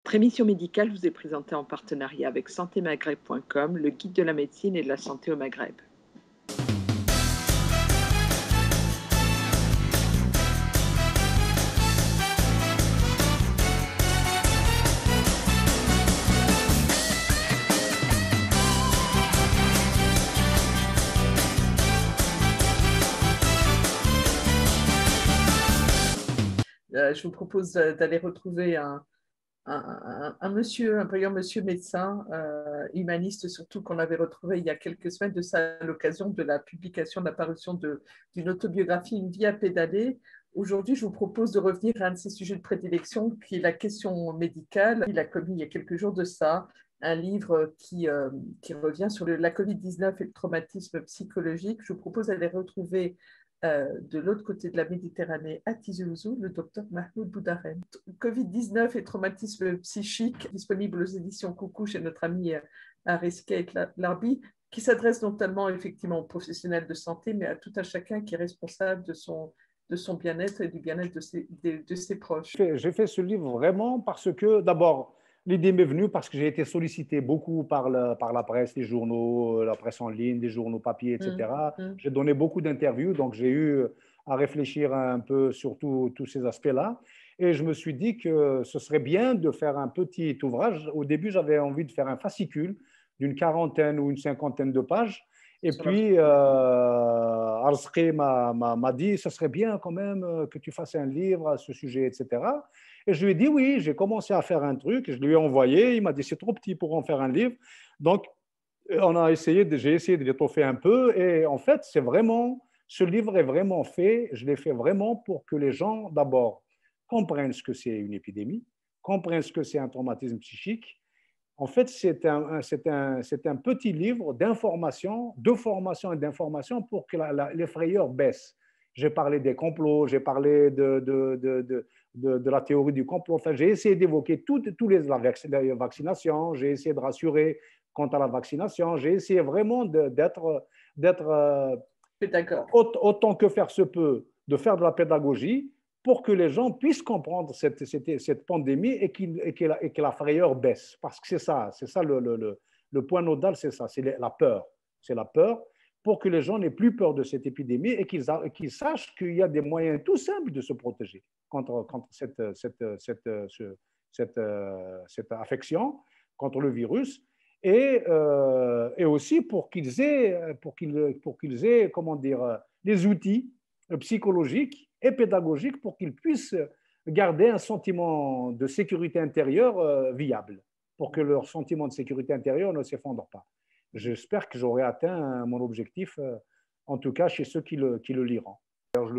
Votre émission médicale vous est présentée en partenariat avec santémaghreb.com, le guide de la médecine et de la santé au Maghreb. Je vous propose d'aller retrouver un monsieur, un brillant monsieur médecin, humaniste surtout, qu'on avait retrouvé il y a quelques semaines de ça à l'occasion de la publication, de la parution d'une autobiographie, Une vie à pédaler. Aujourd'hui, je vous propose de revenir à un de ses sujets de prédilection, qui est la question médicale. Il a commis il y a quelques jours de ça un livre qui revient sur la Covid-19 et le traumatisme psychologique. Je vous propose d'aller retrouver de l'autre côté de la Méditerranée, à Tizi Ouzou, le docteur Mahmoud Boudarem. Covid-19 et traumatisme psychique, disponible aux éditions Coucou chez notre ami Ariske Larbi, qui s'adresse non seulement effectivement aux professionnels de santé, mais à tout un chacun qui est responsable de son bien-être et du bien-être de ses proches. J'ai fait ce livre vraiment parce que, d'abord, l'idée m'est venue parce que j'ai été sollicité beaucoup par la presse, les journaux, la presse en ligne, les journaux papier, etc. J'ai donné beaucoup d'interviews, donc j'ai eu à réfléchir un peu sur tous ces aspects-là. Et je me suis dit que ce serait bien de faire un petit ouvrage. Au début, j'avais envie de faire un fascicule d'une 40aine ou une 50aine de pages. Et puis, Arzqi m'a dit, ce serait bien quand même que tu fasses un livre à ce sujet, etc. Et je lui ai dit oui, j'ai commencé à faire un truc, je lui ai envoyé, il m'a dit c'est trop petit pour en faire un livre. Donc, j'ai essayé de l'étoffer un peu. Et en fait, ce livre est vraiment fait, je l'ai fait vraiment pour que les gens, d'abord, comprennent ce que c'est une épidémie, comprennent ce que c'est un traumatisme psychique. En fait, c'est un petit livre d'information, de formation et d'information pour que les frayeurs baissent. J'ai parlé des complots, j'ai parlé de la théorie du complot. Enfin, j'ai essayé d'évoquer la vaccination, j'ai essayé de rassurer quant à la vaccination, j'ai essayé vraiment d'être autant que faire se peut, de faire de la pédagogie pour que les gens puissent comprendre cette pandémie et que la frayeur baisse. Parce que c'est ça le point nodal, c'est ça, c'est la peur. C'est la peur pour que les gens n'aient plus peur de cette épidémie et qu'ils sachent qu'il y a des moyens tout simples de se protéger contre cette affection, contre le virus, et aussi pour qu'ils aient, comment dire, les outils psychologiques et pédagogiques pour qu'ils puissent garder un sentiment de sécurité intérieure viable, pour que leur sentiment de sécurité intérieure ne s'effondre pas. J'espère que j'aurai atteint mon objectif, en tout cas chez ceux qui le liront. Alors, je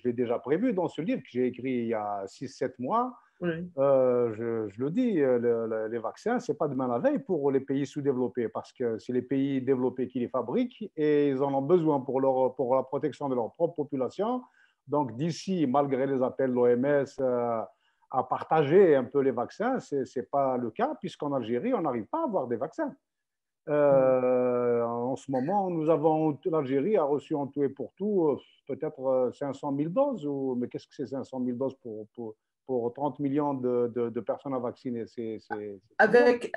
l'ai déjà prévu dans ce livre que j'ai écrit il y a 6-7 mois. Oui. Je le dis, les vaccins, ce n'est pas demain la veille pour les pays sous-développés, parce que c'est les pays développés qui les fabriquent et ils en ont besoin pour la protection de leur propre population. Donc d'ici, malgré les appels de l'OMS à partager un peu les vaccins, ce n'est pas le cas, puisqu'en Algérie, on n'arrive pas à avoir des vaccins. En ce moment, l'Algérie a reçu en tout et pour tout peut-être 500 000 doses. Mais qu'est-ce que c'est 500 000 doses pour 30 millions de personnes à vacciner? Avec,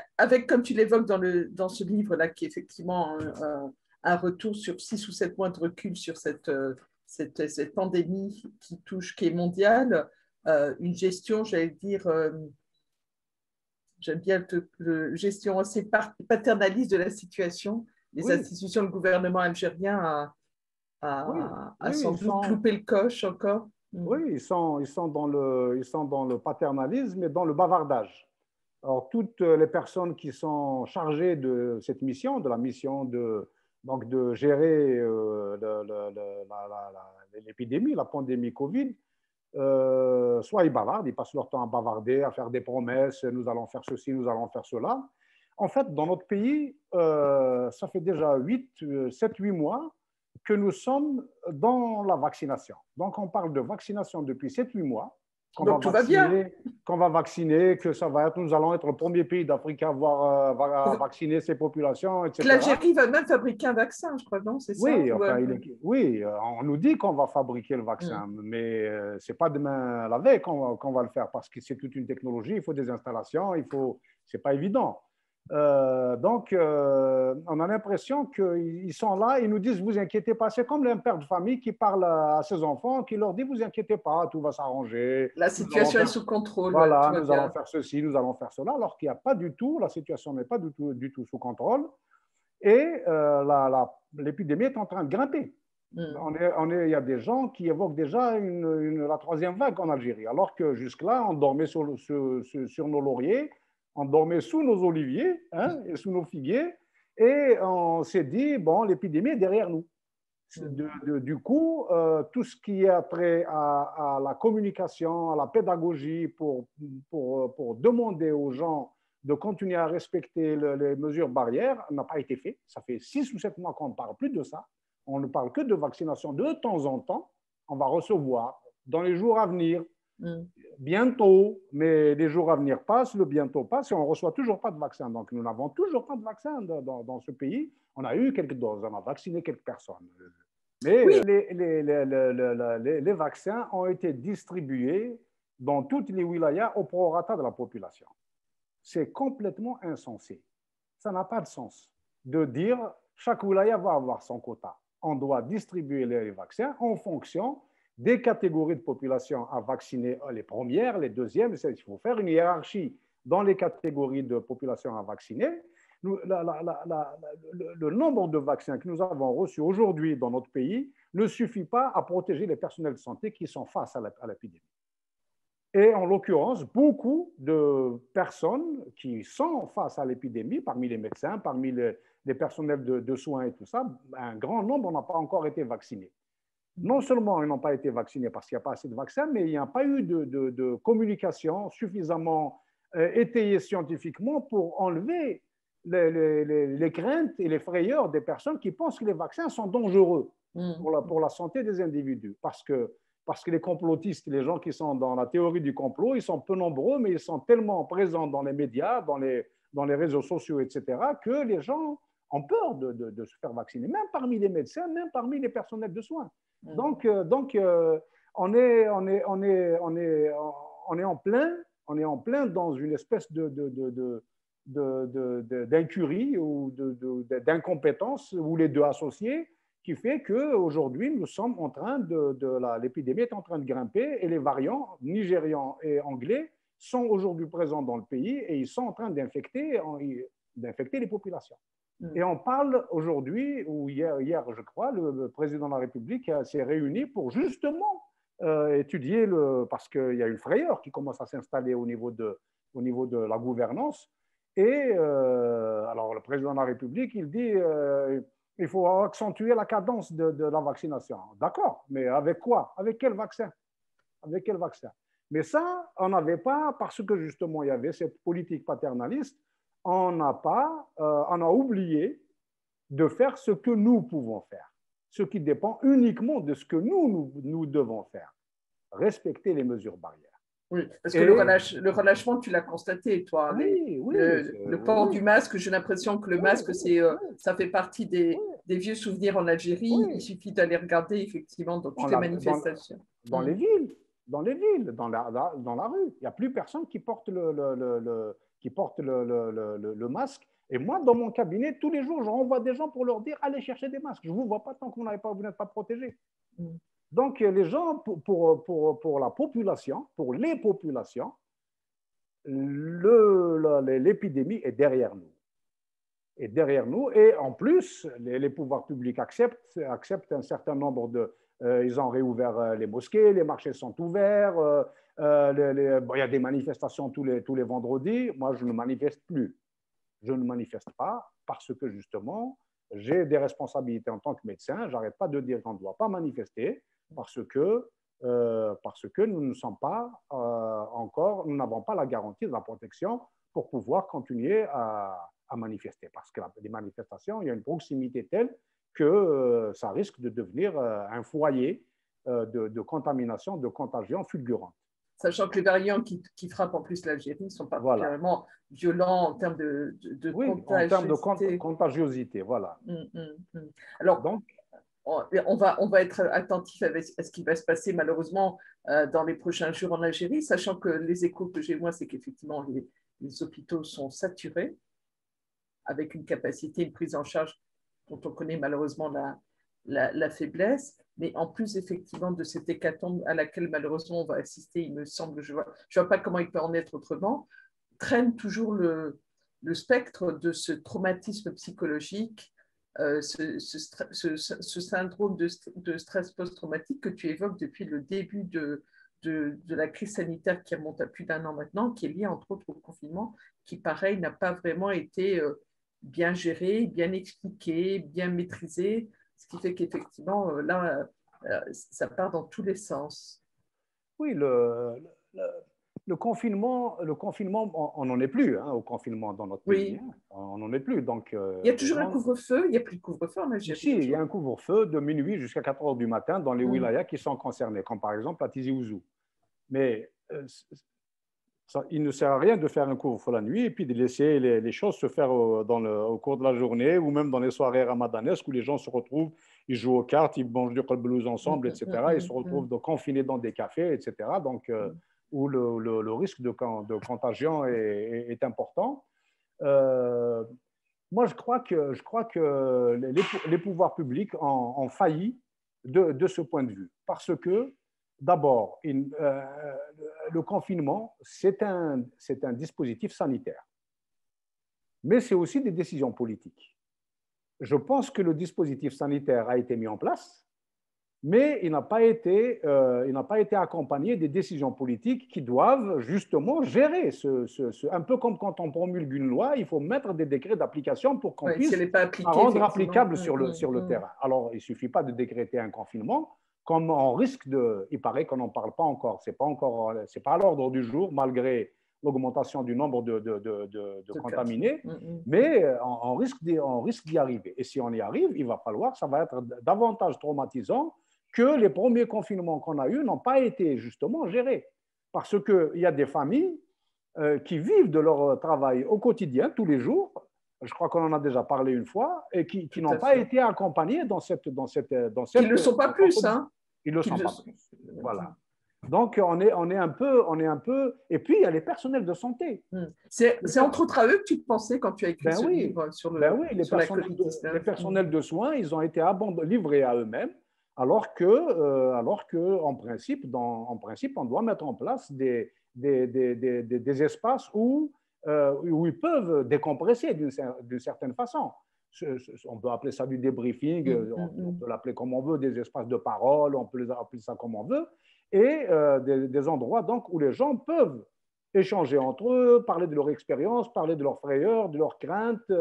comme tu l'évoques dans ce livre-là, qui est effectivement un retour sur 6 ou 7 mois de recul sur cette pandémie qui est mondiale, une gestion, j'allais dire, j'aime bien gestion assez paternaliste de la situation. Les institutions, le gouvernement algérien a sans doute loupé le coche encore. Oui, ils sont dans le paternalisme et dans le bavardage. Alors, toutes les personnes qui sont chargées de cette mission, de la mission de gérer l'épidémie, la pandémie Covid, soit ils bavardent, ils passent leur temps à bavarder, à faire des promesses, nous allons faire ceci, nous allons faire cela. En fait, dans notre pays, ça fait déjà 7-8 mois que nous sommes dans la vaccination. Donc, on parle de vaccination depuis 7-8 mois. Donc tout va bien. Qu'on va vacciner, que ça va être, nous allons être le premier pays d'Afrique à avoir vacciner ses populations, etc. L'Algérie va même fabriquer un vaccin, je crois, non? C'est ça? Oui, enfin, oui, on nous dit qu'on va fabriquer le vaccin, mais ce n'est pas demain la veille qu'on va le faire parce que c'est toute une technologie, il faut des installations, ce n'est pas évident. Donc, on a l'impression qu'ils sont là, ils nous disent, vous inquiétez pas. C'est comme un père de famille qui parle à ses enfants, qui leur dit, vous inquiétez pas, tout va s'arranger. La situation est sous contrôle. Voilà, nous allons faire ceci, nous allons faire cela, alors qu'il n'y a pas du tout, la situation n'est pas du tout sous contrôle. Et l'épidémie est en train de grimper. Il y a des gens qui évoquent déjà la troisième vague en Algérie, alors que jusque-là, on dormait sur nos lauriers, on dormait sous nos oliviers et sous nos figuiers, et on s'est dit, bon, l'épidémie est derrière nous. Du coup, tout ce qui est trait à la communication, à la pédagogie, pour demander aux gens de continuer à respecter les mesures barrières n'a pas été fait. Ça fait 6 ou 7 mois qu'on ne parle plus de ça. On ne parle que de vaccination de temps en temps. On va recevoir dans les jours à venir, bientôt, mais les jours à venir passent, le bientôt passe et on ne reçoit toujours pas de vaccin. Donc, nous n'avons toujours pas de vaccin dans ce pays. On a eu quelques doses, on a vacciné quelques personnes. Mais oui, les vaccins ont été distribués dans toutes les wilayas au prorata de la population. C'est complètement insensé. Ça n'a pas de sens de dire chaque wilaya va avoir son quota. On doit distribuer les vaccins en fonction des catégories de population à vacciner, les premières, les deuxièmes. Il faut faire une hiérarchie dans les catégories de population à vacciner. Le nombre de vaccins que nous avons reçus aujourd'hui dans notre pays ne suffit pas à protéger les personnels de santé qui sont face à l'épidémie. Et en l'occurrence, beaucoup de personnes qui sont face à l'épidémie, parmi les médecins, parmi les personnels de soins et tout ça, un grand nombre n'ont pas encore été vaccinés. Non seulement ils n'ont pas été vaccinés parce qu'il n'y a pas assez de vaccins, mais il n'y a pas eu de communication suffisamment étayée scientifiquement pour enlever les craintes et les frayeurs des personnes qui pensent que les vaccins sont dangereux pour la santé des individus. Parce que les complotistes, les gens qui sont dans la théorie du complot, ils sont peu nombreux, mais ils sont tellement présents dans les médias, dans les réseaux sociaux, etc., que les gens ont peur de se faire vacciner, même parmi les médecins, même parmi les personnels de soins. Donc on est en plein dans une espèce d'incurie ou d'incompétence, ou les deux associés, qui fait qu'aujourd'hui, nous sommes en train l'épidémie est en train de grimper et les variants nigérians et anglais sont aujourd'hui présents dans le pays et ils sont en train d'infecter les populations. Et on parle aujourd'hui, ou hier, je crois, le président de la République s'est réuni pour justement étudier, parce qu'il y a une frayeur qui commence à s'installer au niveau de la gouvernance. Et alors, le président de la République, il dit il faut accentuer la cadence de la vaccination. D'accord, mais avec quoi? Avec quel vaccin? Avec quel vaccin? Mais ça, on n'avait pas, parce que justement, il y avait cette politique paternaliste, on a oublié de faire ce que nous pouvons faire, ce qui dépend uniquement de ce que nous devons faire, respecter les mesures barrières. Oui, parce que le relâchement, tu l'as constaté, toi. Oui, le port du masque, j'ai l'impression que le masque, ça fait partie des vieux souvenirs en Algérie. Il suffit d'aller regarder, effectivement, dans toutes les manifestations. Dans les villes, dans la rue. Il n'y a plus personne qui porte le masque. Et moi, dans mon cabinet, tous les jours, je renvoie des gens pour leur dire allez chercher des masques. Je ne vous vois pas tant que vous n'êtes pas protégés. Donc, les gens, pour la population, pour les populations, l'épidémie est derrière nous. Et en plus, les pouvoirs publics acceptent un certain nombre ils ont réouvert les mosquées, les marchés sont ouverts, il y a des manifestations tous les vendredis. Moi, je ne manifeste plus. Je ne manifeste pas parce que, justement, j'ai des responsabilités en tant que médecin. Je n'arrête pas de dire qu'on ne doit pas manifester parce que nous ne sommes pas nous n'avons pas la garantie de la protection pour pouvoir continuer à manifester. Parce que les manifestations, il y a une proximité telle que ça risque de devenir un foyer de contamination, de contagion fulgurante. Sachant que les variants qui frappent en plus l'Algérie sont particulièrement violents en termes de contagiosité. En termes de contagiosité, voilà. Alors, donc, on va être attentif à ce qui va se passer malheureusement dans les prochains jours en Algérie, sachant que les échos que j'ai moi, c'est qu'effectivement les hôpitaux sont saturés avec une capacité, une prise en charge dont on connaît malheureusement la faiblesse. Mais en plus, effectivement, de cette hécatombe à laquelle malheureusement on va assister, il me semble, je vois pas comment il peut en être autrement, traîne toujours le spectre de ce traumatisme psychologique, ce syndrome de stress post-traumatique que tu évoques depuis le début de la crise sanitaire qui remonte à plus d'1 an maintenant, qui est lié entre autres au confinement, qui pareil n'a pas vraiment été bien géré, bien expliqué, bien maîtrisé, ce qui fait qu'effectivement, là, ça part dans tous les sens. Oui, le confinement, on n'en est plus au confinement dans notre pays. Hein. On n'en est plus. Donc, il y a toujours un couvre-feu. Il n'y a plus de couvre-feu en Algérie. Si, il y a un couvre-feu de minuit jusqu'à 4 heures du matin dans les wilayas qui sont concernés, comme par exemple à Tizi Ouzou. Mais il ne sert à rien de faire un couvre-feu la nuit et puis de laisser les choses se faire au cours de la journée ou même dans les soirées ramadanesques où les gens se retrouvent, ils jouent aux cartes, ils mangent du qalbelouz ensemble, etc. Ils se retrouvent confinés dans des cafés, etc. Donc, où le risque de contagion est important. Moi, je crois que les pouvoirs publics ont failli de ce point de vue. Parce que, d'abord, le confinement, c'est un dispositif sanitaire. Mais c'est aussi des décisions politiques. Je pense que le dispositif sanitaire a été mis en place, mais il n'a pas été accompagné des décisions politiques qui doivent justement gérer un peu comme quand on promulgue une loi, il faut mettre des décrets d'application pour qu'on puisse la rendre applicable sur le terrain. Alors, il ne suffit pas de décréter un confinement, comme on risque il paraît qu'on n'en parle pas encore, c'est pas à l'ordre du jour, malgré l'augmentation du nombre de contaminés, mais on risque d'y arriver. Et si on y arrive, il va falloir, ça va être davantage traumatisant que les premiers confinements qu'on a eus n'ont pas été justement gérés. Parce qu'il y a des familles qui vivent de leur travail au quotidien, tous les jours, je crois qu'on en a déjà parlé une fois, et qui n'ont pas été accompagnées dans cette... Ils ne le sont pas plus, hein. Ils ne le sont pas plus, voilà. Donc, on est un peu... Et puis, il y a les personnels de santé. C'est entre autres à eux que tu te pensais quand tu as écrit ce livre sur la COVID-19. Les personnels de soins, ils ont été livrés à eux-mêmes, alors que en principe, on doit mettre en place des espaces où ils peuvent décompresser d'une certaine façon. On peut appeler ça du débriefing, on peut l'appeler comme on veut, des espaces de parole, on peut appeler ça comme on veut, et des endroits donc, où les gens peuvent échanger entre eux, parler de leur expérience, parler de leurs frayeurs, de leurs craintes,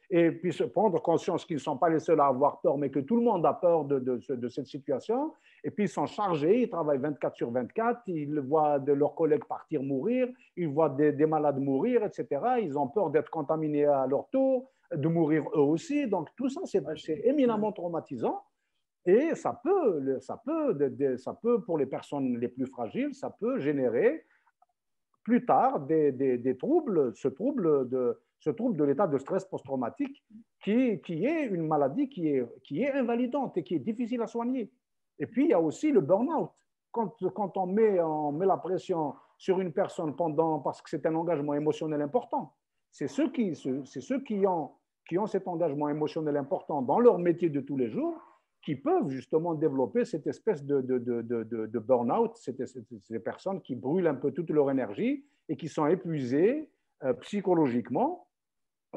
et puis se prendre conscience qu'ils ne sont pas les seuls à avoir peur, mais que tout le monde a peur de cette situation. Et puis ils sont chargés, ils travaillent 24/24, ils voient leurs collègues partir mourir, ils voient des malades mourir, etc. Ils ont peur d'être contaminés à leur tour, de mourir eux aussi. Donc tout ça, c'est éminemment traumatisant. Et ça peut, pour les personnes les plus fragiles, ça peut générer plus tard des troubles, ce trouble de l'état de stress post-traumatique qui est une maladie qui est invalidante et qui est difficile à soigner. Et puis, il y a aussi le burn-out. Quand on met la pression sur une personne parce que c'est un engagement émotionnel important, c'est ceux qui ont cet engagement émotionnel important dans leur métier de tous les jours qui peuvent justement développer cette espèce de burn-out, ces personnes qui brûlent un peu toute leur énergie et qui sont épuisées psychologiquement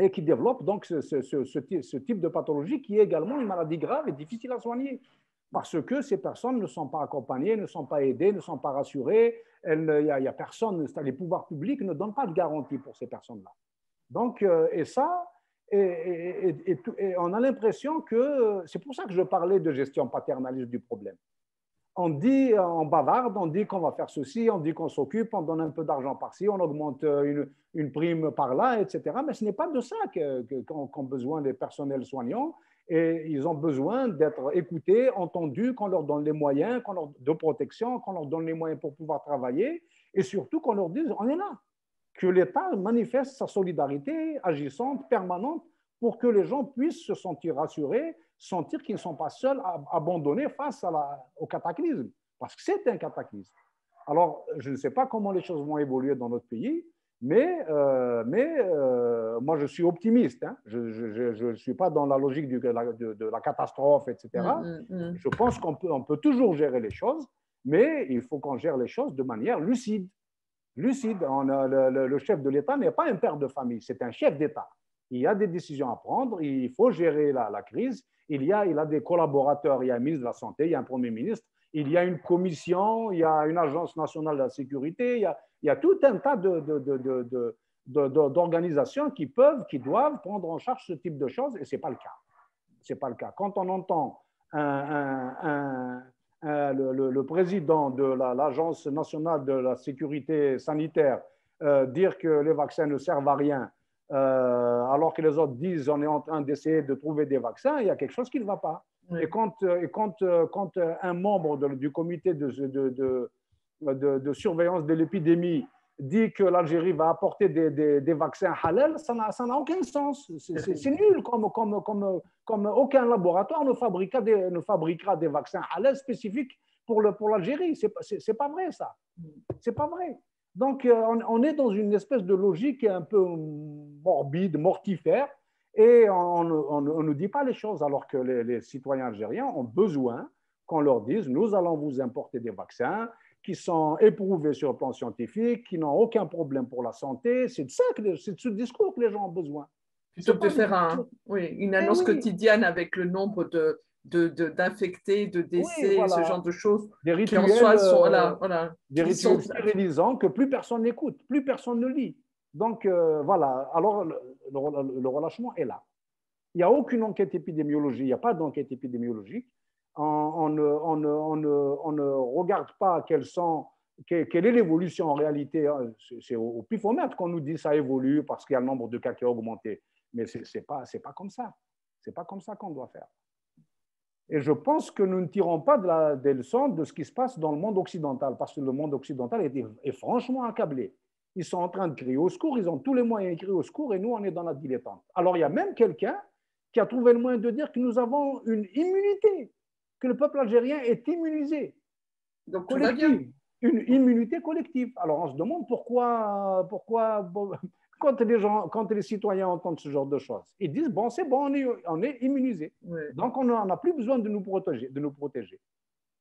et qui développent donc ce type de pathologie qui est également une maladie grave et difficile à soigner parce que ces personnes ne sont pas accompagnées, ne sont pas aidées, ne sont pas rassurées. Il y a personne, les pouvoirs publics ne donnent pas de garantie pour ces personnes-là. Donc, et ça... Et on a l'impression que c'est pour ça que je parlais de gestion paternaliste du problème. On dit, on bavarde, on dit qu'on va faire ceci, on dit qu'on s'occupe, on donne un peu d'argent par-ci, on augmente une prime par-là, etc. Mais ce n'est pas de ça qu'ont besoin les personnels soignants. Et ils ont besoin d'être écoutés, entendus, qu'on leur donne les moyens de protection, qu'on leur donne les moyens pour pouvoir travailler. et surtout qu'on leur dise on est là, que l'État manifeste sa solidarité agissante, permanente, pour que les gens puissent se sentir rassurés, sentir qu'ils ne sont pas seuls, abandonnés face au cataclysme, parce que c'est un cataclysme. Alors, je ne sais pas comment les choses vont évoluer dans notre pays, mais moi, je suis optimiste. Hein. Je ne suis pas dans la logique de la catastrophe, etc. Je pense qu'on peut toujours gérer les choses, mais il faut qu'on gère les choses de manière lucide. Le chef de l'État n'est pas un père de famille, c'est un chef d'État. Il y a des décisions à prendre, il faut gérer la crise. Il a des collaborateurs, il y a un ministre de la Santé, il y a un Premier ministre, il y a une commission, il y a une agence nationale de la sécurité, il y a tout un tas d'organisations qui doivent prendre en charge ce type de choses, et ce n'est pas le cas. C'est pas le cas. Quand on entend le président de l'Agence nationale de la sécurité sanitaire dire que les vaccins ne servent à rien, alors que les autres disent on est en train d'essayer de trouver des vaccins, il y a quelque chose qui ne va pas. Oui. Et quand un membre du comité de surveillance de l'épidémie dit que l'Algérie va apporter des vaccins halal, ça n'a aucun sens. C'est nul, comme aucun laboratoire ne fabriquera des vaccins halal spécifiques pour l'Algérie. C'est pas vrai, ça. C'est pas vrai. Donc, on est dans une espèce de logique un peu morbide, mortifère, et on ne nous dit pas les choses, alors que les citoyens algériens ont besoin qu'on leur dise « nous allons vous importer des vaccins », qui sont éprouvés sur le plan scientifique, qui n'ont aucun problème pour la santé. C'est de ce discours que les gens ont besoin. Plutôt que de faire une annonce quotidienne avec le nombre d'infectés, de décès, voilà. Ce genre de choses. Des rituels, qui en soi des rituels stérilisants que plus personne n'écoute, plus personne ne lit. Donc, voilà. Alors, le relâchement est là. Il n'y a aucune enquête épidémiologique, il n'y a pas d'enquête épidémiologique. On ne regarde pas quelle est l'évolution en réalité. C'est au pifomètre qu'on nous dit que ça évolue parce qu'il y a le nombre de cas qui a augmenté. Mais ce n'est pas comme ça. Ce n'est pas comme ça qu'on doit faire. Et je pense que nous ne tirons pas des leçons de ce qui se passe dans le monde occidental, parce que le monde occidental est franchement accablé. Ils sont en train de crier au secours, ils ont tous les moyens de crier au secours, et nous, on est dans la dilettante. Alors, il y a même quelqu'un qui a trouvé le moyen de dire que nous avons une immunité, que le peuple algérien est immunisé. Donc, tout va bien. Une immunité collective. Alors, on se demande pourquoi quand les citoyens entendent ce genre de choses, ils disent, bon, c'est bon, on est immunisé. Oui. Donc, on n'a plus besoin de nous protéger.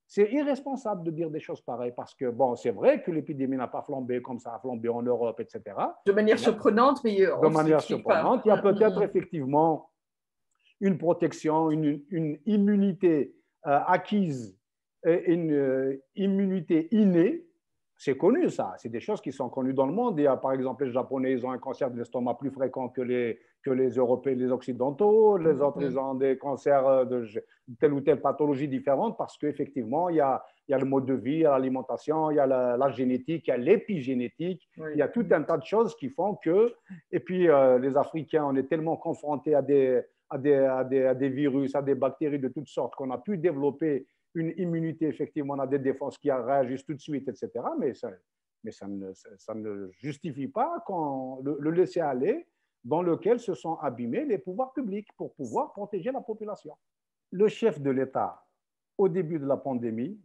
C'est irresponsable de dire des choses pareilles parce que, bon, c'est vrai que l'épidémie n'a pas flambé comme ça a flambé en Europe, etc. De manière surprenante, mais de manière surprenante. Il y a peut-être effectivement une protection, une immunité acquise, une immunité innée. C'est connu, ça. C'est des choses qui sont connues dans le monde. Il y a, par exemple, les Japonais, ils ont un cancer de l'estomac plus fréquent que les Européens, les Occidentaux. Les autres, ils ont des cancers de telle ou telle pathologie différente parce qu'effectivement, il y a le mode de vie, il y a l'alimentation, il y a la génétique, il y a l'épigénétique. Oui. Il y a tout un tas de choses qui font que… Et puis, les Africains, on est tellement confrontés à des virus, à des bactéries de toutes sortes qu'on a pu développer une immunité, effectivement, on a des défenses qui réagissent tout de suite, etc. Mais ça ne justifie pas le laisser aller dans lequel se sont abîmés les pouvoirs publics pour pouvoir protéger la population. Le chef de l'État, au début de la pandémie,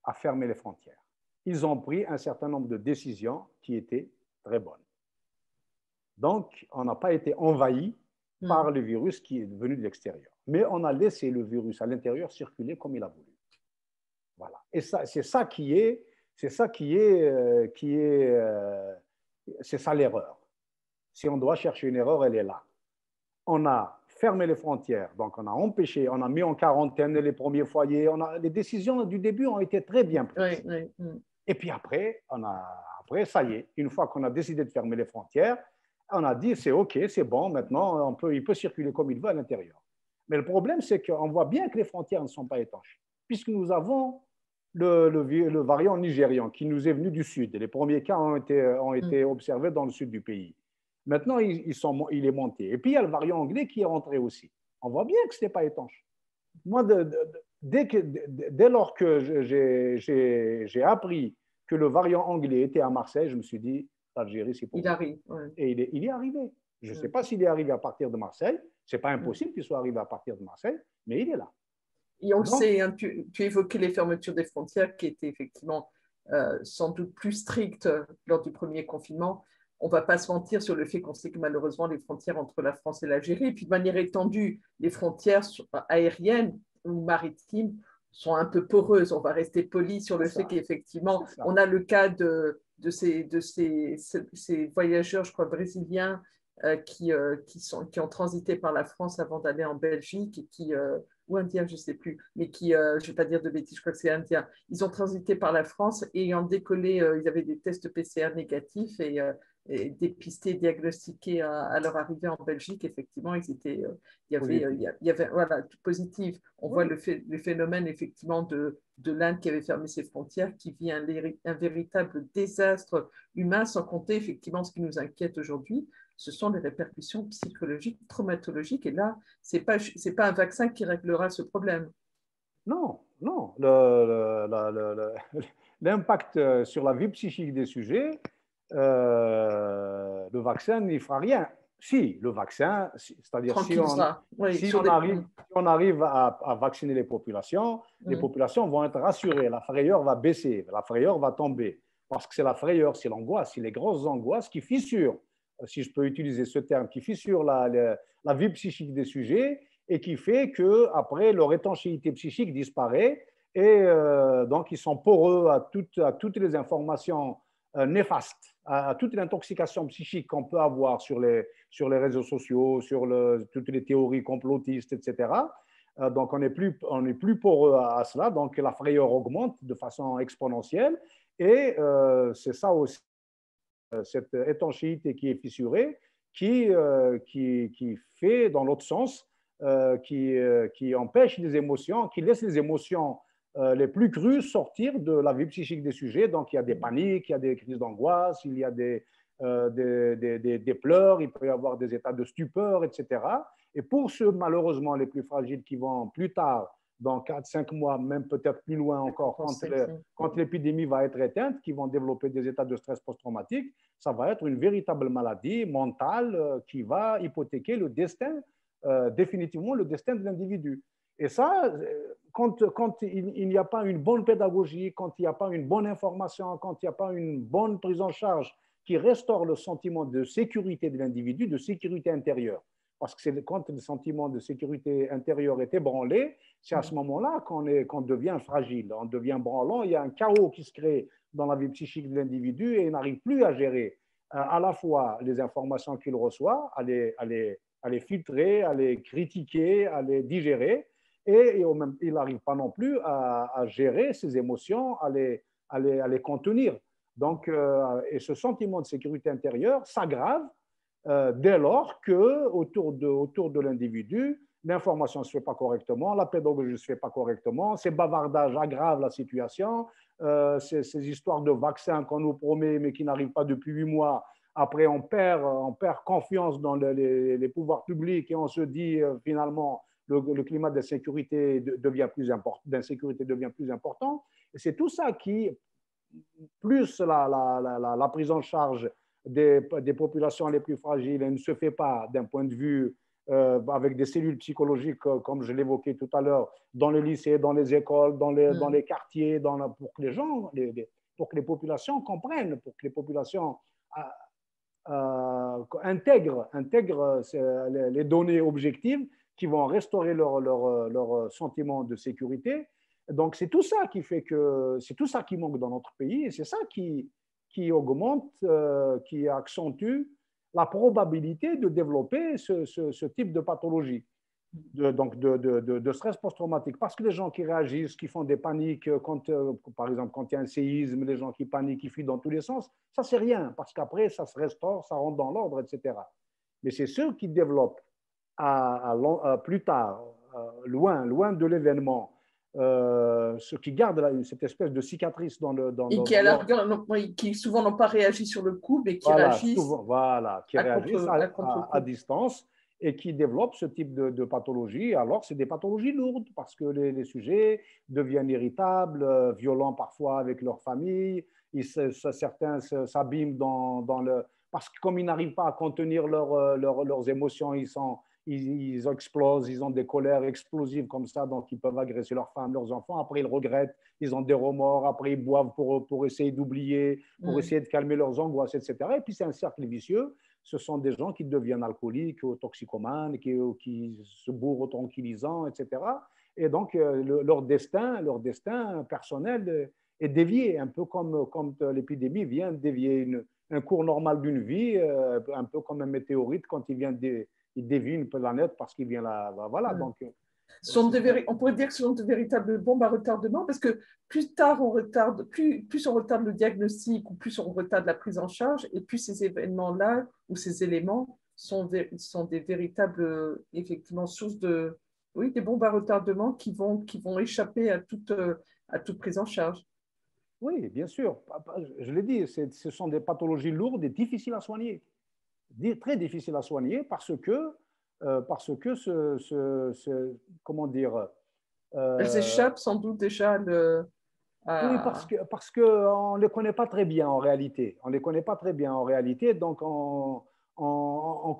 a fermé les frontières. Ils ont pris un certain nombre de décisions qui étaient très bonnes. Donc, on n'a pas été envahi par le virus qui est venu de l'extérieur. Mais on a laissé le virus à l'intérieur circuler comme il a voulu. Voilà. Et c'est ça l'erreur. Si on doit chercher une erreur, elle est là. On a fermé les frontières, donc on a empêché, on a mis en quarantaine les premiers foyers. Les décisions du début ont été très bien prises. Oui. Et puis après, ça y est, une fois qu'on a décidé de fermer les frontières, on a dit c'est OK, c'est bon, maintenant il peut circuler comme il veut à l'intérieur. Mais le problème, c'est qu'on voit bien que les frontières ne sont pas étanches, puisque nous avons le variant nigérian qui nous est venu du sud. Les premiers cas ont été observés dans le sud du pays. Maintenant, il est monté. Et puis, il y a le variant anglais qui est rentré aussi. On voit bien que ce n'est pas étanche. Moi, dès lors que j'ai appris que le variant anglais était à Marseille, je me suis dit, l'Algérie, c'est pour Il moi. arrive. Ouais. Et il est arrivé. Je ne sais pas s'il est arrivé à partir de Marseille. Ce n'est pas impossible qu'il soit arrivé à partir de Marseille, mais il est là. Et on le Donc, sait, hein, tu évoquais les fermetures des frontières qui étaient effectivement sans doute plus strictes lors du premier confinement. On ne va pas se mentir sur le fait qu'on sait que malheureusement les frontières entre la France et l'Algérie, et puis de manière étendue, les frontières aériennes ou maritimes sont un peu poreuses. On va rester poli sur le fait qu'effectivement, on a le cas de ces voyageurs, je crois, brésiliens qui ont transité par la France avant d'aller en Belgique et ou indien, je ne sais plus, mais je ne vais pas dire de bêtises, je crois que c'est indien. Ils ont transité par la France et ayant décollé, ils avaient des tests PCR négatifs et dépistés, diagnostiqués à leur arrivée en Belgique. Effectivement, il y avait voilà, tout positif. On voit le phénomène effectivement de l'Inde qui avait fermé ses frontières, qui vit un véritable désastre humain, sans compter effectivement ce qui nous inquiète aujourd'hui, ce sont les répercussions psychologiques, traumatologiques. Et là, ce n'est pas un vaccin qui réglera ce problème. Non, non. L'impact sur la vie psychique des sujets, le vaccin n'y fera rien. Si, le vaccin, c'est-à-dire si on arrive à vacciner les populations vont être rassurées, la frayeur va baisser, la frayeur va tomber. Parce que c'est la frayeur, c'est l'angoisse, c'est les grosses angoisses qui fissurent, si je peux utiliser ce terme, qui fissurent la vie psychique des sujets et qui fait qu'après, leur étanchéité psychique disparaît et donc ils sont poreux à toutes les informations néfastes, à toute l'intoxication psychique qu'on peut avoir sur les réseaux sociaux, sur toutes les théories complotistes, etc. Donc on n'est plus poreux à cela, donc la frayeur augmente de façon exponentielle et c'est ça aussi, cette étanchéité qui est fissurée, qui fait dans l'autre sens, qui empêche les émotions, qui laisse les émotions les plus crues sortir de la vie psychique des sujets. Donc, il y a des paniques, il y a des crises d'angoisse, il y a des pleurs, il peut y avoir des états de stupeur, etc. Et pour ceux, malheureusement, les plus fragiles qui vont plus tard, dans 4-5 mois, même peut-être plus loin encore, quand l'épidémie va être éteinte, qui vont développer des états de stress post-traumatique, ça va être une véritable maladie mentale qui va hypothéquer le destin, définitivement le destin de l'individu. Et ça, quand il n'y a pas une bonne pédagogie, quand il n'y a pas une bonne information, quand il n'y a pas une bonne prise en charge qui restaure le sentiment de sécurité de l'individu, de sécurité intérieure. Parce que c'est quand le sentiment de sécurité intérieure est ébranlé, c'est à ce moment-là qu'on devient fragile, on devient branlant, il y a un chaos qui se crée dans la vie psychique de l'individu et il n'arrive plus à gérer à la fois les informations qu'il reçoit, à les filtrer, à les critiquer, à les digérer, et il n'arrive pas non plus à gérer ses émotions, à les contenir. Donc, et ce sentiment de sécurité intérieure s'aggrave dès lors que autour de l'individu, l'information ne se fait pas correctement, la pédagogie ne se fait pas correctement, ces bavardages aggravent la situation, ces histoires de vaccins qu'on nous promet mais qui n'arrivent pas depuis 8 mois. Après, on perd confiance dans les pouvoirs publics et on se dit finalement le climat d'insécurité devient plus important. Et c'est tout ça qui, plus la prise en charge des populations les plus fragiles, elle ne se fait pas d'un point de vue avec des cellules psychologiques, comme je l'évoquais tout à l'heure, dans les lycées, dans les écoles, dans les quartiers, pour que les gens, pour que les populations comprennent, pour que les populations intègrent les données objectives qui vont restaurer leur sentiment de sécurité. Donc, c'est tout ça qui fait que c'est tout ça qui manque dans notre pays et c'est ça qui augmente, qui accentue la probabilité de développer ce type de pathologie, de stress post-traumatique. Parce que les gens qui réagissent, qui font des paniques, par exemple, quand il y a un séisme, les gens qui paniquent, qui fuient dans tous les sens, ça, c'est rien, parce qu'après, ça se restaure, ça rentre dans l'ordre, etc. Mais c'est ceux qui développent plus tard, loin de l'événement, ceux qui gardent cette espèce de cicatrice qui souvent n'ont pas réagi sur le coup, mais qui réagissent réagissent à distance et qui développent ce type de pathologie. Alors, c'est des pathologies lourdes parce que les sujets deviennent irritables, violents parfois avec leur famille. Certains s'abîment dans le… Parce que comme ils n'arrivent pas à contenir leurs émotions, ils explosent, ils ont des colères explosives comme ça, donc ils peuvent agresser leurs femmes, leurs enfants. Après, ils regrettent, ils ont des remords. Après, ils boivent pour essayer d'oublier, pour essayer de calmer leurs angoisses, etc. Et puis, c'est un cercle vicieux. Ce sont des gens qui deviennent alcooliques ou toxicomanes, qui se bourrent aux tranquillisants, etc. Et donc, leur destin personnel est dévié, un peu comme l'épidémie vient dévier un cours normal d'une vie, un peu comme un météorite quand il dévie une planète parce qu'il vient là. Voilà, donc… On pourrait dire que ce sont de véritables bombes à retardement parce que plus tard on retarde, plus on retarde le diagnostic ou plus on retarde la prise en charge et plus ces événements-là ou ces éléments sont des véritables effectivement sources des bombes à retardement qui vont échapper à toute prise en charge. Oui, bien sûr. Je l'ai dit, ce sont des pathologies lourdes et difficiles à soigner. Très difficiles à soigner parce que comment dire… Elles échappent sans doute déjà Oui, parce qu'on ne les connaît pas très bien en réalité. On ne les connaît pas très bien en réalité, donc on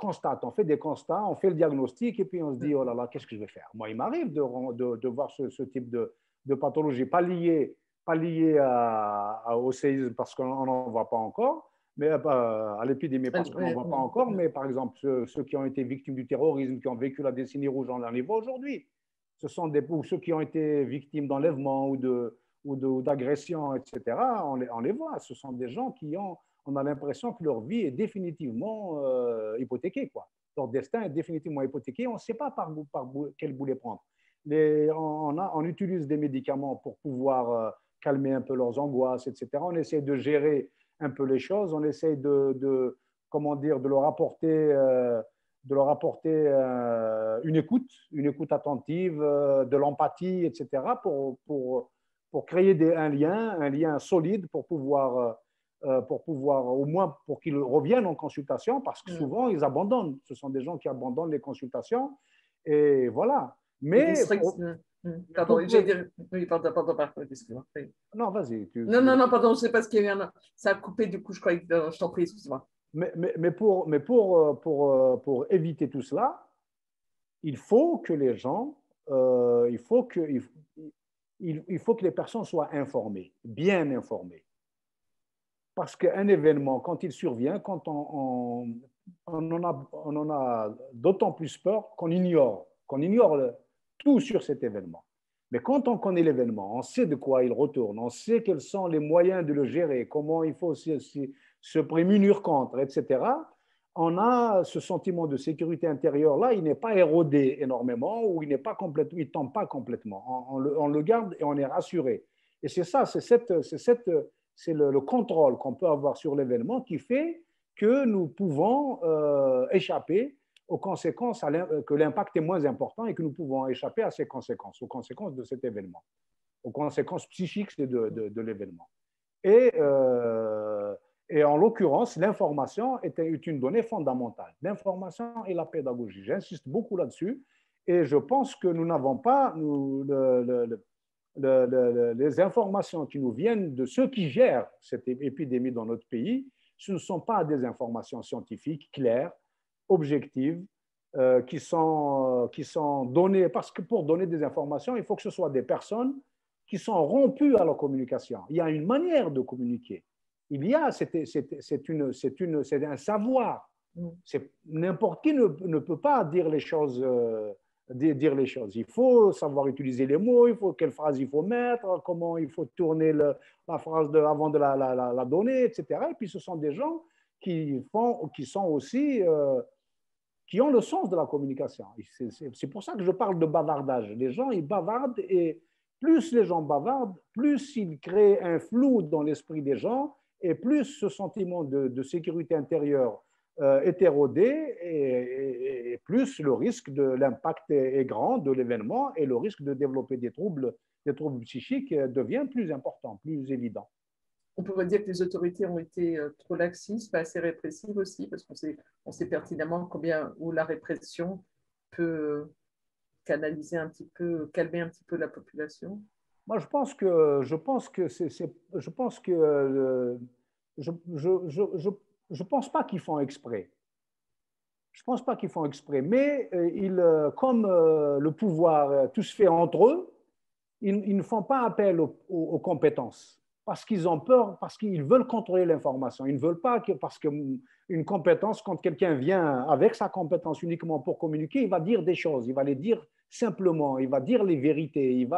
constate, on fait des constats, on fait le diagnostic et puis on se dit, oh là là, qu'est-ce que je vais faire? Moi, il m'arrive de voir ce type de pathologie, pas liée au séisme parce qu'on n'en voit pas encore, mais à l'épidémie parce qu'on n'en voit pas encore, mais par exemple, ceux qui ont été victimes du terrorisme, qui ont vécu la décennie rouge, on les voit aujourd'hui. Ce sont ou ceux qui ont été victimes d'enlèvement ou d'agression, etc., on les voit. Ce sont des gens on a l'impression que leur vie est définitivement hypothéquée, quoi. Leur destin est définitivement hypothéqué. On ne sait pas quel bout les prendre. On utilise des médicaments pour pouvoir calmer un peu leurs angoisses, etc. On essaie de gérer un peu les choses. On essaie comment dire, de leur apporter une écoute attentive, de l'empathie, etc., pour créer un lien solide pour pouvoir au moins pour qu'ils reviennent en consultation, parce que souvent ils abandonnent. Ce sont des gens qui abandonnent les consultations. Et voilà. Mais… Pardon, j'ai dit… Oui, pardon, excuse-moi. Non, vas-y. Non, pardon, je ne sais pas ce qu'il y a eu. Ça a coupé, du coup, je croyais que je t'en prie, excuse-moi. Mais pour éviter tout cela, il faut que les gens, il faut que les personnes soient informées, bien informées. Parce qu'un événement, quand il survient, quand on en a d'autant plus peur qu'on ignore tout sur cet événement. Mais quand on connaît l'événement, on sait de quoi il retourne, on sait quels sont les moyens de le gérer, comment il faut se prémunir contre, etc. On a ce sentiment de sécurité intérieure-là, il n'est pas érodé énormément ou il ne tombe pas complètement. On le garde et on est rassuré. Et c'est ça, c'est le contrôle qu'on peut avoir sur l'événement qui fait que nous pouvons échapper aux conséquences, que l'impact est moins important et que nous pouvons échapper à ces conséquences, aux conséquences de cet événement, aux conséquences psychiques de l'événement. Et en l'occurrence, l'information est une donnée fondamentale. L'information et la pédagogie. J'insiste beaucoup là-dessus et je pense que nous n'avons pas les informations qui nous viennent de ceux qui gèrent cette épidémie dans notre pays. Ce ne sont pas des informations scientifiques claires, objectives, qui sont données, parce que pour donner des informations, il faut que ce soit des personnes qui sont rompues à la communication. Il y a une manière de communiquer. C'est un savoir. N'importe qui ne peut pas dire les choses. Il faut savoir utiliser les mots, il faut quelle phrase il faut mettre, comment il faut tourner la phrase avant de la donner, etc. Et puis ce sont des gens qui sont aussi qui ont le sens de la communication. C'est pour ça que je parle de bavardage. Les gens, ils bavardent et plus les gens bavardent, plus ils créent un flou dans l'esprit des gens et plus ce sentiment de sécurité intérieure est érodé et plus le risque de l'impact est grand de l'événement et le risque de développer des troubles psychiques devient plus important, plus évident. on pourrait dire que les autorités ont été trop laxistes, pas assez répressives aussi, parce on sait pertinemment où la répression peut canaliser un petit peu, calmer un petit peu la population. Moi, je pense pas qu'ils font exprès. Je pense pas qu'ils font exprès, mais comme le pouvoir, tout se fait entre eux, ils ne font pas appel aux compétences parce qu'ils ont peur, parce qu'ils veulent contrôler l'information. Ils ne veulent pas que, parce qu'une compétence, quand quelqu'un vient avec sa compétence uniquement pour communiquer, il va dire des choses, il va les dire simplement, il va dire les vérités,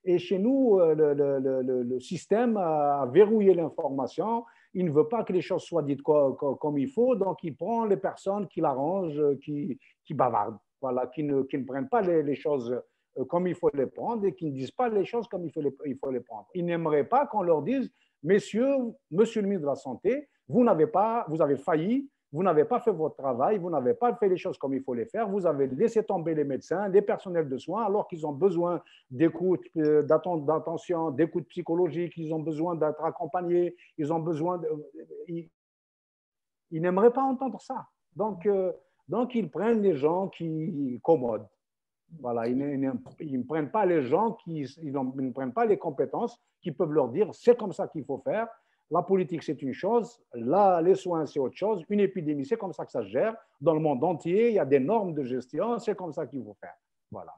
et chez nous, le système a verrouillé l'information. Il ne veut pas que les choses soient dites comme il faut, donc il prend les personnes qui l'arrangent, qui bavardent, voilà, qui ne prennent pas les choses comme il faut les prendre et qui ne disent pas les choses comme il faut les prendre. Ils n'aimeraient pas qu'on leur dise, messieurs, monsieur le ministre de la Santé, vous avez failli, vous n'avez pas fait votre travail, vous n'avez pas fait les choses comme il faut les faire, vous avez laissé tomber les médecins, les personnels de soins, alors qu'ils ont besoin d'écoute, d'attention, d'écoute psychologique, ils ont besoin d'être accompagnés, ils ont besoin ils n'aimeraient pas entendre ça. Donc, ils prennent les gens qui commodent. Voilà, ils ne prennent pas les gens ils ne prennent pas les compétences qui peuvent leur dire c'est comme ça qu'il faut faire. La politique, c'est une chose. Là, les soins, c'est autre chose. Une épidémie, c'est comme ça que ça se gère. Dans le monde entier, il y a des normes de gestion. C'est comme ça qu'il faut faire. Voilà.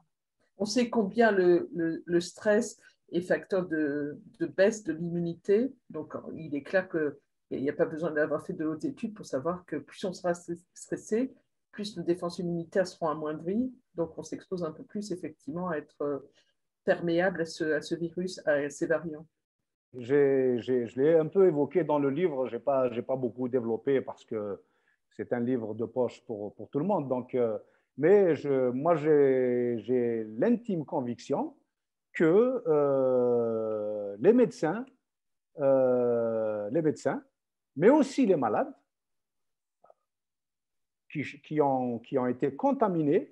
On sait combien le stress est facteur de baisse de l'immunité. Donc, il est clair qu'il n'y a pas besoin d'avoir fait de hautes études pour savoir que plus on sera stressé, plus nos défenses immunitaires seront amoindries. Donc, on s'expose un peu plus, effectivement, à être perméable à ce virus, à ces variants. Je l'ai un peu évoqué dans le livre, je n'ai pas beaucoup développé parce que c'est un livre de poche pour tout le monde. Donc, mais moi, j'ai l'intime conviction que les médecins, mais aussi les malades qui ont été contaminés,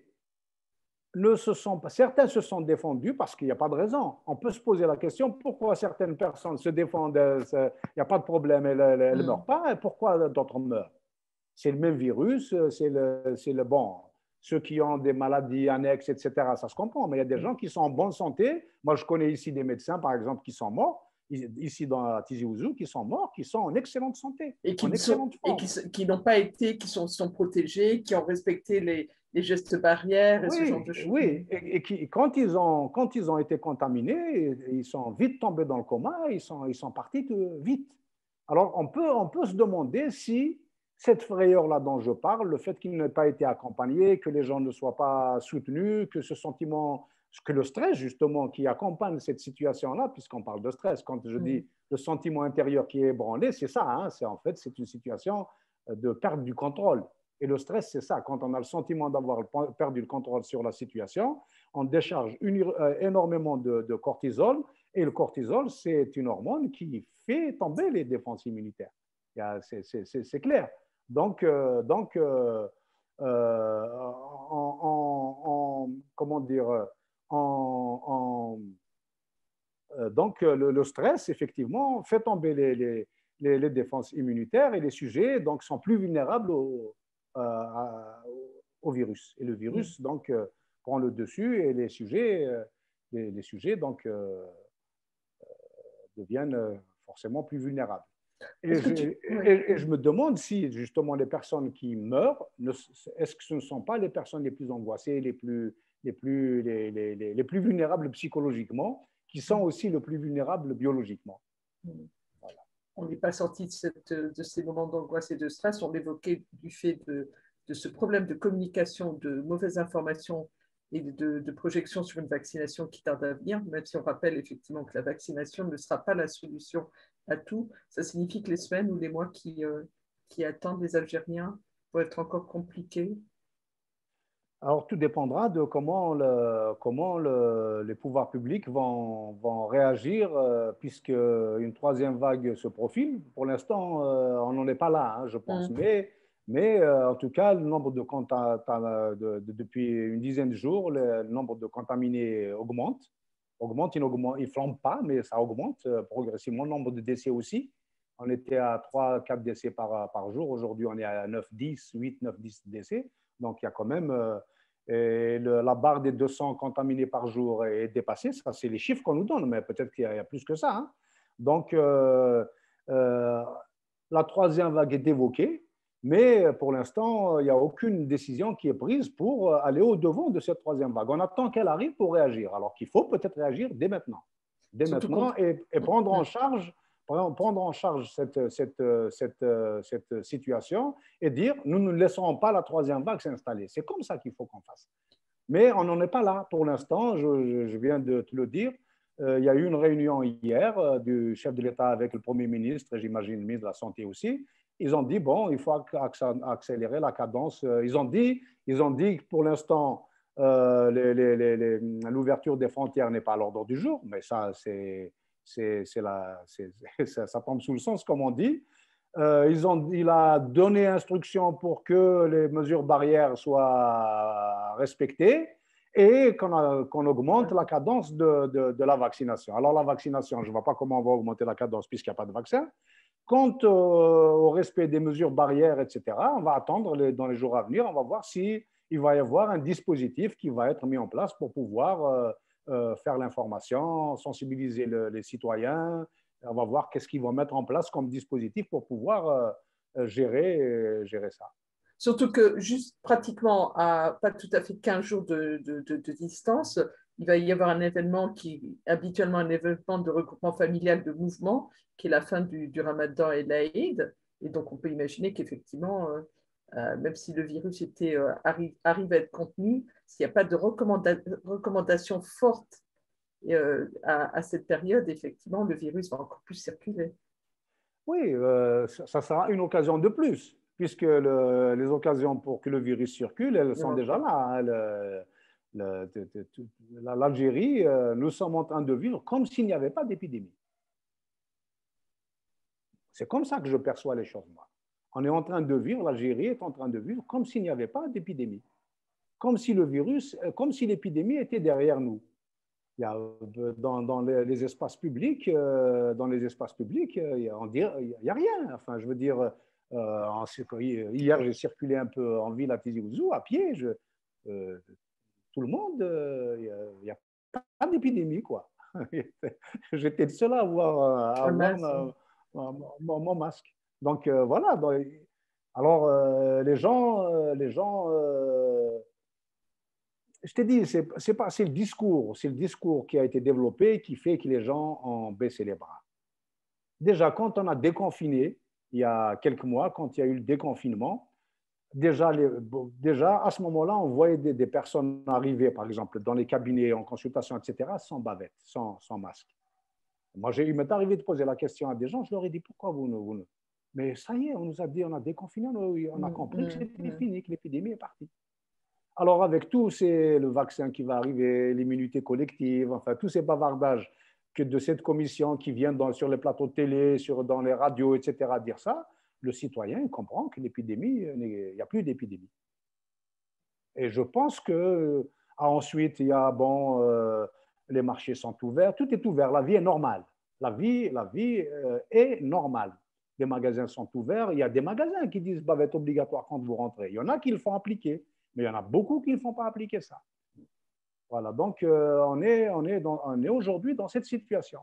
certains se sont défendus parce qu'il n'y a pas de raison. On peut se poser la question pourquoi certaines personnes se défendent, il n'y a pas de problème, elles ne meurent pas, et pourquoi d'autres meurent? C'est le même virus, c'est le bon. Ceux qui ont des maladies annexes, etc., ça se comprend, mais il y a des gens qui sont en bonne santé. Moi, je connais ici des médecins, par exemple, qui sont morts, ici dans Tizi Ouzou, qui sont morts, qui sont en excellente santé, et qui n'ont pas été, qui sont protégés, qui ont respecté les gestes barrières et ce genre de choses. Oui, et quand ils ont été contaminés, ils sont vite tombés dans le coma, ils sont partis vite. Alors, on peut se demander si cette frayeur-là dont je parle, le fait qu'ils n'aient pas été accompagnés, que les gens ne soient pas soutenus, que ce sentiment, que le stress justement qui accompagne cette situation-là, puisqu'on parle de stress, quand je dis le sentiment intérieur qui est ébranlé, c'est ça, hein, c'est une situation de perte du contrôle. Et le stress, c'est ça. Quand on a le sentiment d'avoir perdu le contrôle sur la situation, on décharge énormément de cortisol. Et le cortisol, c'est une hormone qui fait tomber les défenses immunitaires. C'est clair. Donc comment dire, donc le stress, effectivement, fait tomber les défenses immunitaires et les sujets donc, sont plus vulnérables au virus. Et le virus, donc, prend le dessus et les sujets donc, deviennent forcément plus vulnérables. Et je me demande si, justement, les personnes qui meurent, est-ce que ce ne sont pas les personnes les plus angoissées, les plus vulnérables psychologiquement, qui sont aussi les plus vulnérables biologiquement. Voilà. On n'est pas sorti de ces moments d'angoisse et de stress. On évoquait du fait de ce problème de communication, de mauvaises informations et de projection sur une vaccination qui tarde à venir, même si on rappelle effectivement que la vaccination ne sera pas la solution à tout. Ça signifie que les semaines ou les mois qui attendent les Algériens vont être encore compliqués. Alors, tout dépendra de comment les pouvoirs publics vont réagir, puisque une troisième vague se profile. Pour l'instant, on n'en est pas là, hein, je pense. Mais en tout cas, le nombre depuis une dizaine de jours, le nombre de contaminés augmente. Il ne flambe pas, mais ça augmente progressivement. Le nombre de décès aussi. On était à 3-4 décès par jour. Aujourd'hui, on est à 9-10, 8-9-10 décès. Donc, il y a quand même… et la barre des 200 contaminés par jour est dépassée. Ça, c'est les chiffres qu'on nous donne, mais peut-être qu'il y a plus que ça, hein. Donc, la troisième vague est évoquée, mais pour l'instant, il n'y a aucune décision qui est prise pour aller au-devant de cette troisième vague. On attend qu'elle arrive pour réagir, alors qu'il faut peut-être réagir dès maintenant. Dès maintenant et prendre en charge cette situation et dire nous ne laisserons pas la troisième vague s'installer. C'est comme ça qu'il faut qu'on fasse. Mais on n'en est pas là pour l'instant, je viens de te le dire. Il y a eu une réunion hier du chef de l'État avec le Premier ministre et j'imagine le ministre de la Santé aussi. Ils ont dit, bon, il faut accélérer la cadence. Ils ont dit que pour l'instant, l'ouverture des frontières n'est pas à l'ordre du jour, mais ça, ça tombe sous le sens, comme on dit. Il a donné instruction pour que les mesures barrières soient respectées et qu'on augmente la cadence de la vaccination. Alors, la vaccination, je ne vois pas comment on va augmenter la cadence puisqu'il n'y a pas de vaccin. Quant au respect des mesures barrières, etc., on va attendre dans les jours à venir, on va voir s'il va y avoir un dispositif qui va être mis en place pour pouvoir faire l'information, sensibiliser les citoyens. On va voir qu'est-ce qu'ils vont mettre en place comme dispositif pour pouvoir gérer ça. Surtout que juste pratiquement à pas tout à fait 15 jours de distance, il va y avoir un événement qui est habituellement un événement de regroupement familial de mouvement, qui est la fin du Ramadan et l'Aïd. Et donc, on peut imaginer qu'effectivement, même si le virus arrive à être contenu, s'il n'y a pas de recommandations fortes à cette période, effectivement, le virus va encore plus circuler. Oui, ça sera une occasion de plus, puisque les occasions pour que le virus circule, elles sont déjà là. L'Algérie, nous sommes en train de vivre comme s'il n'y avait pas d'épidémie. C'est comme ça que je perçois les choses, moi. On est en train de vivre, l'Algérie est en train de vivre comme s'il n'y avait pas d'épidémie. Comme si l'épidémie était derrière nous. Il y a, dans les espaces publics, il n'y a rien. Enfin, je veux dire, hier, j'ai circulé un peu en ville à Tizi Ouzou, à pied. Tout le monde, il n'y a pas d'épidémie, quoi. J'étais le seul à avoir mon masque. Donc, voilà. Alors, les gens je t'ai dit, c'est le discours qui a été développé qui fait que les gens ont baissé les bras. Déjà, quand on a déconfiné, il y a quelques mois, quand il y a eu le déconfinement, déjà à ce moment-là, on voyait des personnes arriver, par exemple, dans les cabinets, en consultation, etc., sans bavette, sans masque. Moi, il m'est arrivé de poser la question à des gens, je leur ai dit, pourquoi vous ne… Mais ça y est, on nous a dit, on a déconfiné, on a compris que c'était fini, que l'épidémie est partie. Alors, avec tout, c'est le vaccin qui va arriver, l'immunité collective, enfin, tous ces bavardages que de cette commission qui vient sur les plateaux de télé, dans les radios, etc., dire ça, le citoyen comprend que l'épidémie, il n'y a plus d'épidémie. Et je pense que ensuite, il y a, les marchés sont ouverts, tout est ouvert, la vie est normale. La vie est normale. Les magasins sont ouverts, il y a des magasins qui disent va être obligatoire quand vous rentrez. Il y en a qui le font appliquer. Mais il y en a beaucoup qui ne font pas appliquer ça. Voilà, donc on est aujourd'hui dans cette situation.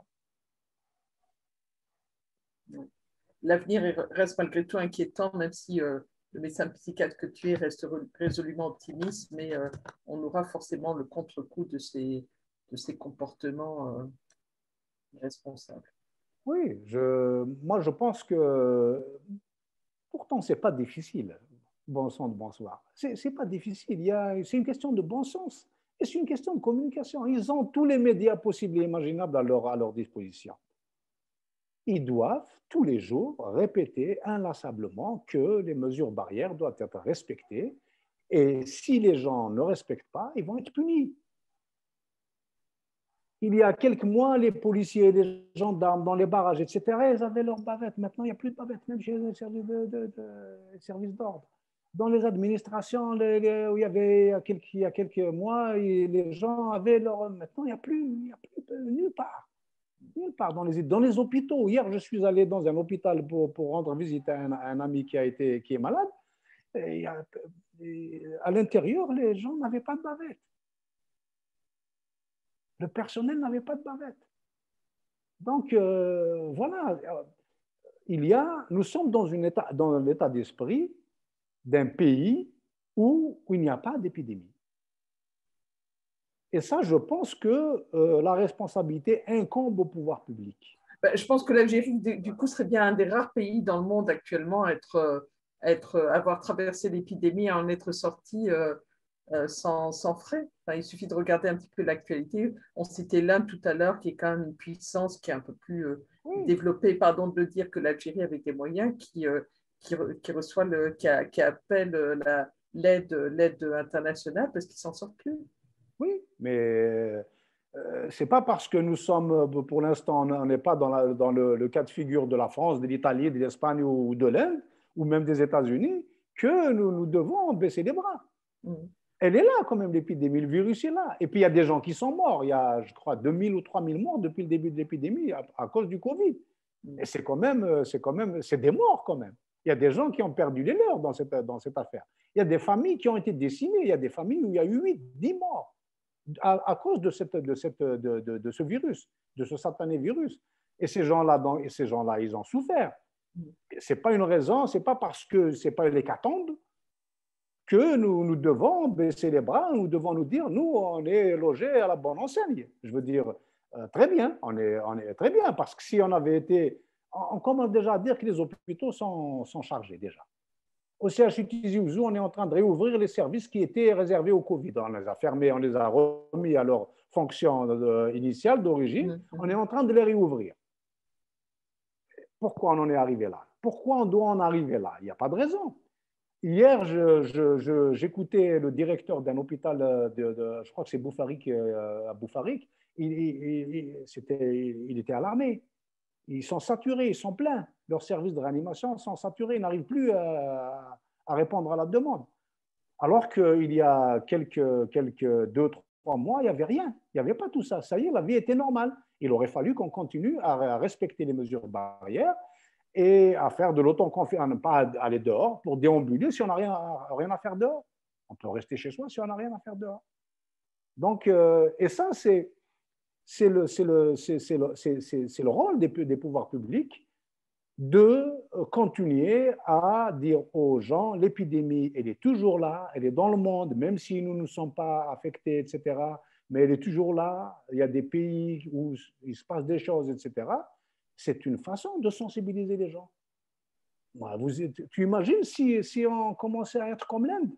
L'avenir reste malgré tout inquiétant, même si le médecin psychiatre que tu es reste résolument optimiste, mais on aura forcément le contre-coup de ces comportements irresponsables. Oui, moi je pense que pourtant ce n'est pas difficile. Bon sang de bonsoir. C'est pas difficile. C'est une question de bon sens. Et c'est une question de communication. Ils ont tous les médias possibles et imaginables à leur disposition. Ils doivent tous les jours répéter inlassablement que les mesures barrières doivent être respectées. Et si les gens ne respectent pas, ils vont être punis. Il y a quelques mois, les policiers, les gendarmes dans les barrages, etc., ils avaient leurs bavettes. Maintenant, il n'y a plus de bavettes, même chez les services d'ordre. Dans les administrations, où il y a quelques mois, les gens avaient leur… Maintenant, il n'y a plus nulle part. Il part dans les hôpitaux. Hier, je suis allé dans un hôpital pour rendre visite à un ami qui est malade. Et à l'intérieur, les gens n'avaient pas de bavette. Le personnel n'avait pas de bavette. Donc, voilà, nous sommes dans l'état d'esprit d'un pays où il n'y a pas d'épidémie. Et ça, je pense que la responsabilité incombe au pouvoir public. Je pense que l'Algérie, du coup, serait bien un des rares pays dans le monde actuellement à avoir traversé l'épidémie, à en être sorti sans frais. Enfin, il suffit de regarder un petit peu l'actualité. On citait l'Inde tout à l'heure, qui est quand même une puissance qui est un peu plus développée, pardon de le dire, que l'Algérie, avec des moyens qui appelle l'aide internationale parce qu'ils ne s'en sortent plus. Oui, mais ce n'est pas parce que nous sommes, pour l'instant, on n'est pas dans le cas de figure de la France, de l'Italie, de l'Espagne ou de l'Inde, ou même des États-Unis, que nous devons baisser les bras. Elle est là quand même, l'épidémie, le virus est là. Et puis il y a des gens qui sont morts. Il y a, je crois, 2000 ou 3000 morts depuis le début de l'épidémie à cause du Covid. Et c'est des morts quand même. Il y a des gens qui ont perdu les leurs dans cette affaire. Il y a des familles qui ont été décimées. Il y a des familles où il y a eu 8, 10 morts à cause de ce virus, de ce satané virus. Et ces gens-là, ils ont souffert. Ce n'est pas une raison, ce n'est pas parce que ce n'est pas l'hécatombe que nous devons baisser les bras, nous devons nous dire, nous, on est logés à la bonne enseigne. Je veux dire, très bien, on est très bien, parce que si on avait été... On commence déjà à dire que les hôpitaux sont chargés déjà. Au CHU Tizi Ouzou, on est en train de réouvrir les services qui étaient réservés au Covid. On les a fermés, on les a remis à leur fonction initiale d'origine. On est en train de les réouvrir. Pourquoi on en est arrivé là? Pourquoi on doit en arriver là? Il n'y a pas de raison. Hier, j'écoutais le directeur d'un hôpital, je crois que c'est Boufarik, à Boufarik. Il était alarmé. Ils sont saturés, ils sont pleins. Leurs services de réanimation sont saturés, ils n'arrivent plus à répondre à la demande. Alors qu'il y a quelques 2-3 mois, il n'y avait rien. Il n'y avait pas tout ça. Ça y est, la vie était normale. Il aurait fallu qu'on continue à respecter les mesures barrières et à faire de l'autoconfinement, à ne pas aller dehors pour déambuler si on n'a rien à faire dehors. On peut rester chez soi si on n'a rien à faire dehors. Donc, et ça, c'est le rôle des pouvoirs publics de continuer à dire aux gens, l'épidémie, elle est toujours là, elle est dans le monde, même si nous ne sommes pas affectés, etc., mais elle est toujours là. Il y a des pays où il se passe des choses, etc. C'est une façon de sensibiliser les gens. Tu imagines si on commençait à être comme l'Inde?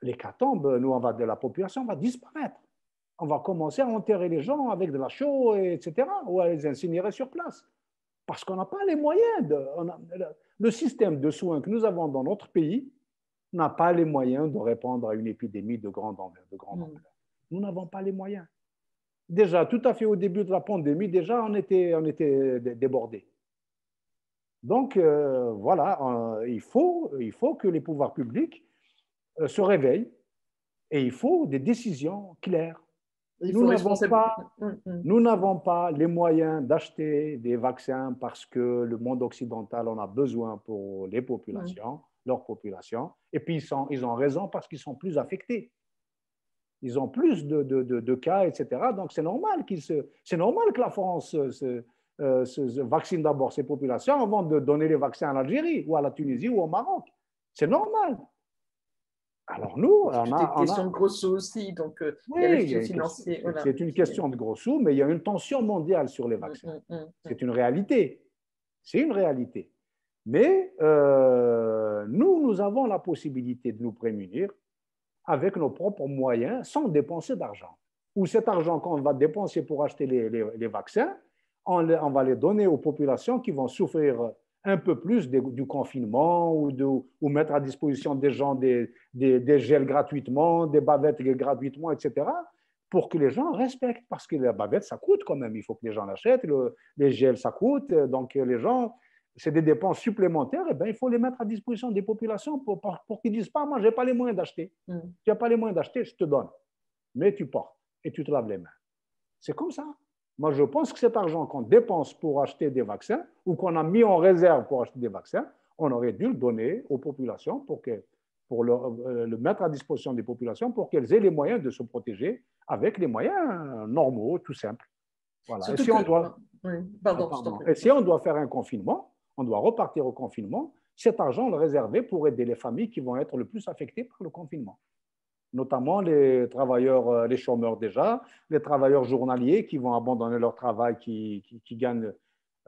L'hécatombe, la population va disparaître. On va commencer à enterrer les gens avec de la chaux, etc., ou à les incinérer sur place. Parce qu'on n'a pas les moyens. Le système de soins que nous avons dans notre pays n'a pas les moyens de répondre à une épidémie de grande ampleur. Nous n'avons pas les moyens. Déjà, tout à fait au début de la pandémie, déjà, on était débordés. Donc, voilà, il faut que les pouvoirs publics se réveillent et il faut des décisions claires. Nous n'avons pas les moyens d'acheter des vaccins parce que le monde occidental en a besoin pour les populations, leur population. Et puis, ils ont raison parce qu'ils sont plus affectés. Ils ont plus de cas, etc. Donc, c'est normal que la France se vaccine d'abord ses populations avant de donner les vaccins à l'Algérie ou à la Tunisie ou au Maroc. C'est normal. Alors nous, c'est une question de gros sous aussi, donc il y a l'aspect financier. Voilà. C'est une question de gros sous, mais il y a une tension mondiale sur les vaccins. C'est une réalité. C'est une réalité. Mais nous avons la possibilité de nous prémunir avec nos propres moyens sans dépenser d'argent. Ou cet argent qu'on va dépenser pour acheter les vaccins, on va les donner aux populations qui vont souffrir un peu plus du confinement ou mettre à disposition des gens des gels gratuitement, des bavettes gratuitement, etc., pour que les gens respectent. Parce que la bavette, ça coûte quand même. Il faut que les gens l'achètent. Les gels, ça coûte. Donc, les gens, c'est des dépenses supplémentaires. Et bien, il faut les mettre à disposition des populations pour qu'ils ne disent pas, moi, je n'ai pas les moyens d'acheter. Tu n'as pas les moyens d'acheter, je te donne. Mais tu portes et tu te laves les mains. C'est comme ça. Moi, je pense que cet argent qu'on dépense pour acheter des vaccins ou qu'on a mis en réserve pour acheter des vaccins, on aurait dû le donner aux populations pour le mettre à disposition des populations pour qu'elles aient les moyens de se protéger avec les moyens normaux, tout simples. Voilà. Et si on doit, et si on doit faire un confinement, on doit repartir au confinement, cet argent, le réserver pour aider les familles qui vont être le plus affectées par le confinement. Notamment les travailleurs, les chômeurs déjà, les travailleurs journaliers qui vont abandonner leur travail, qui gagnent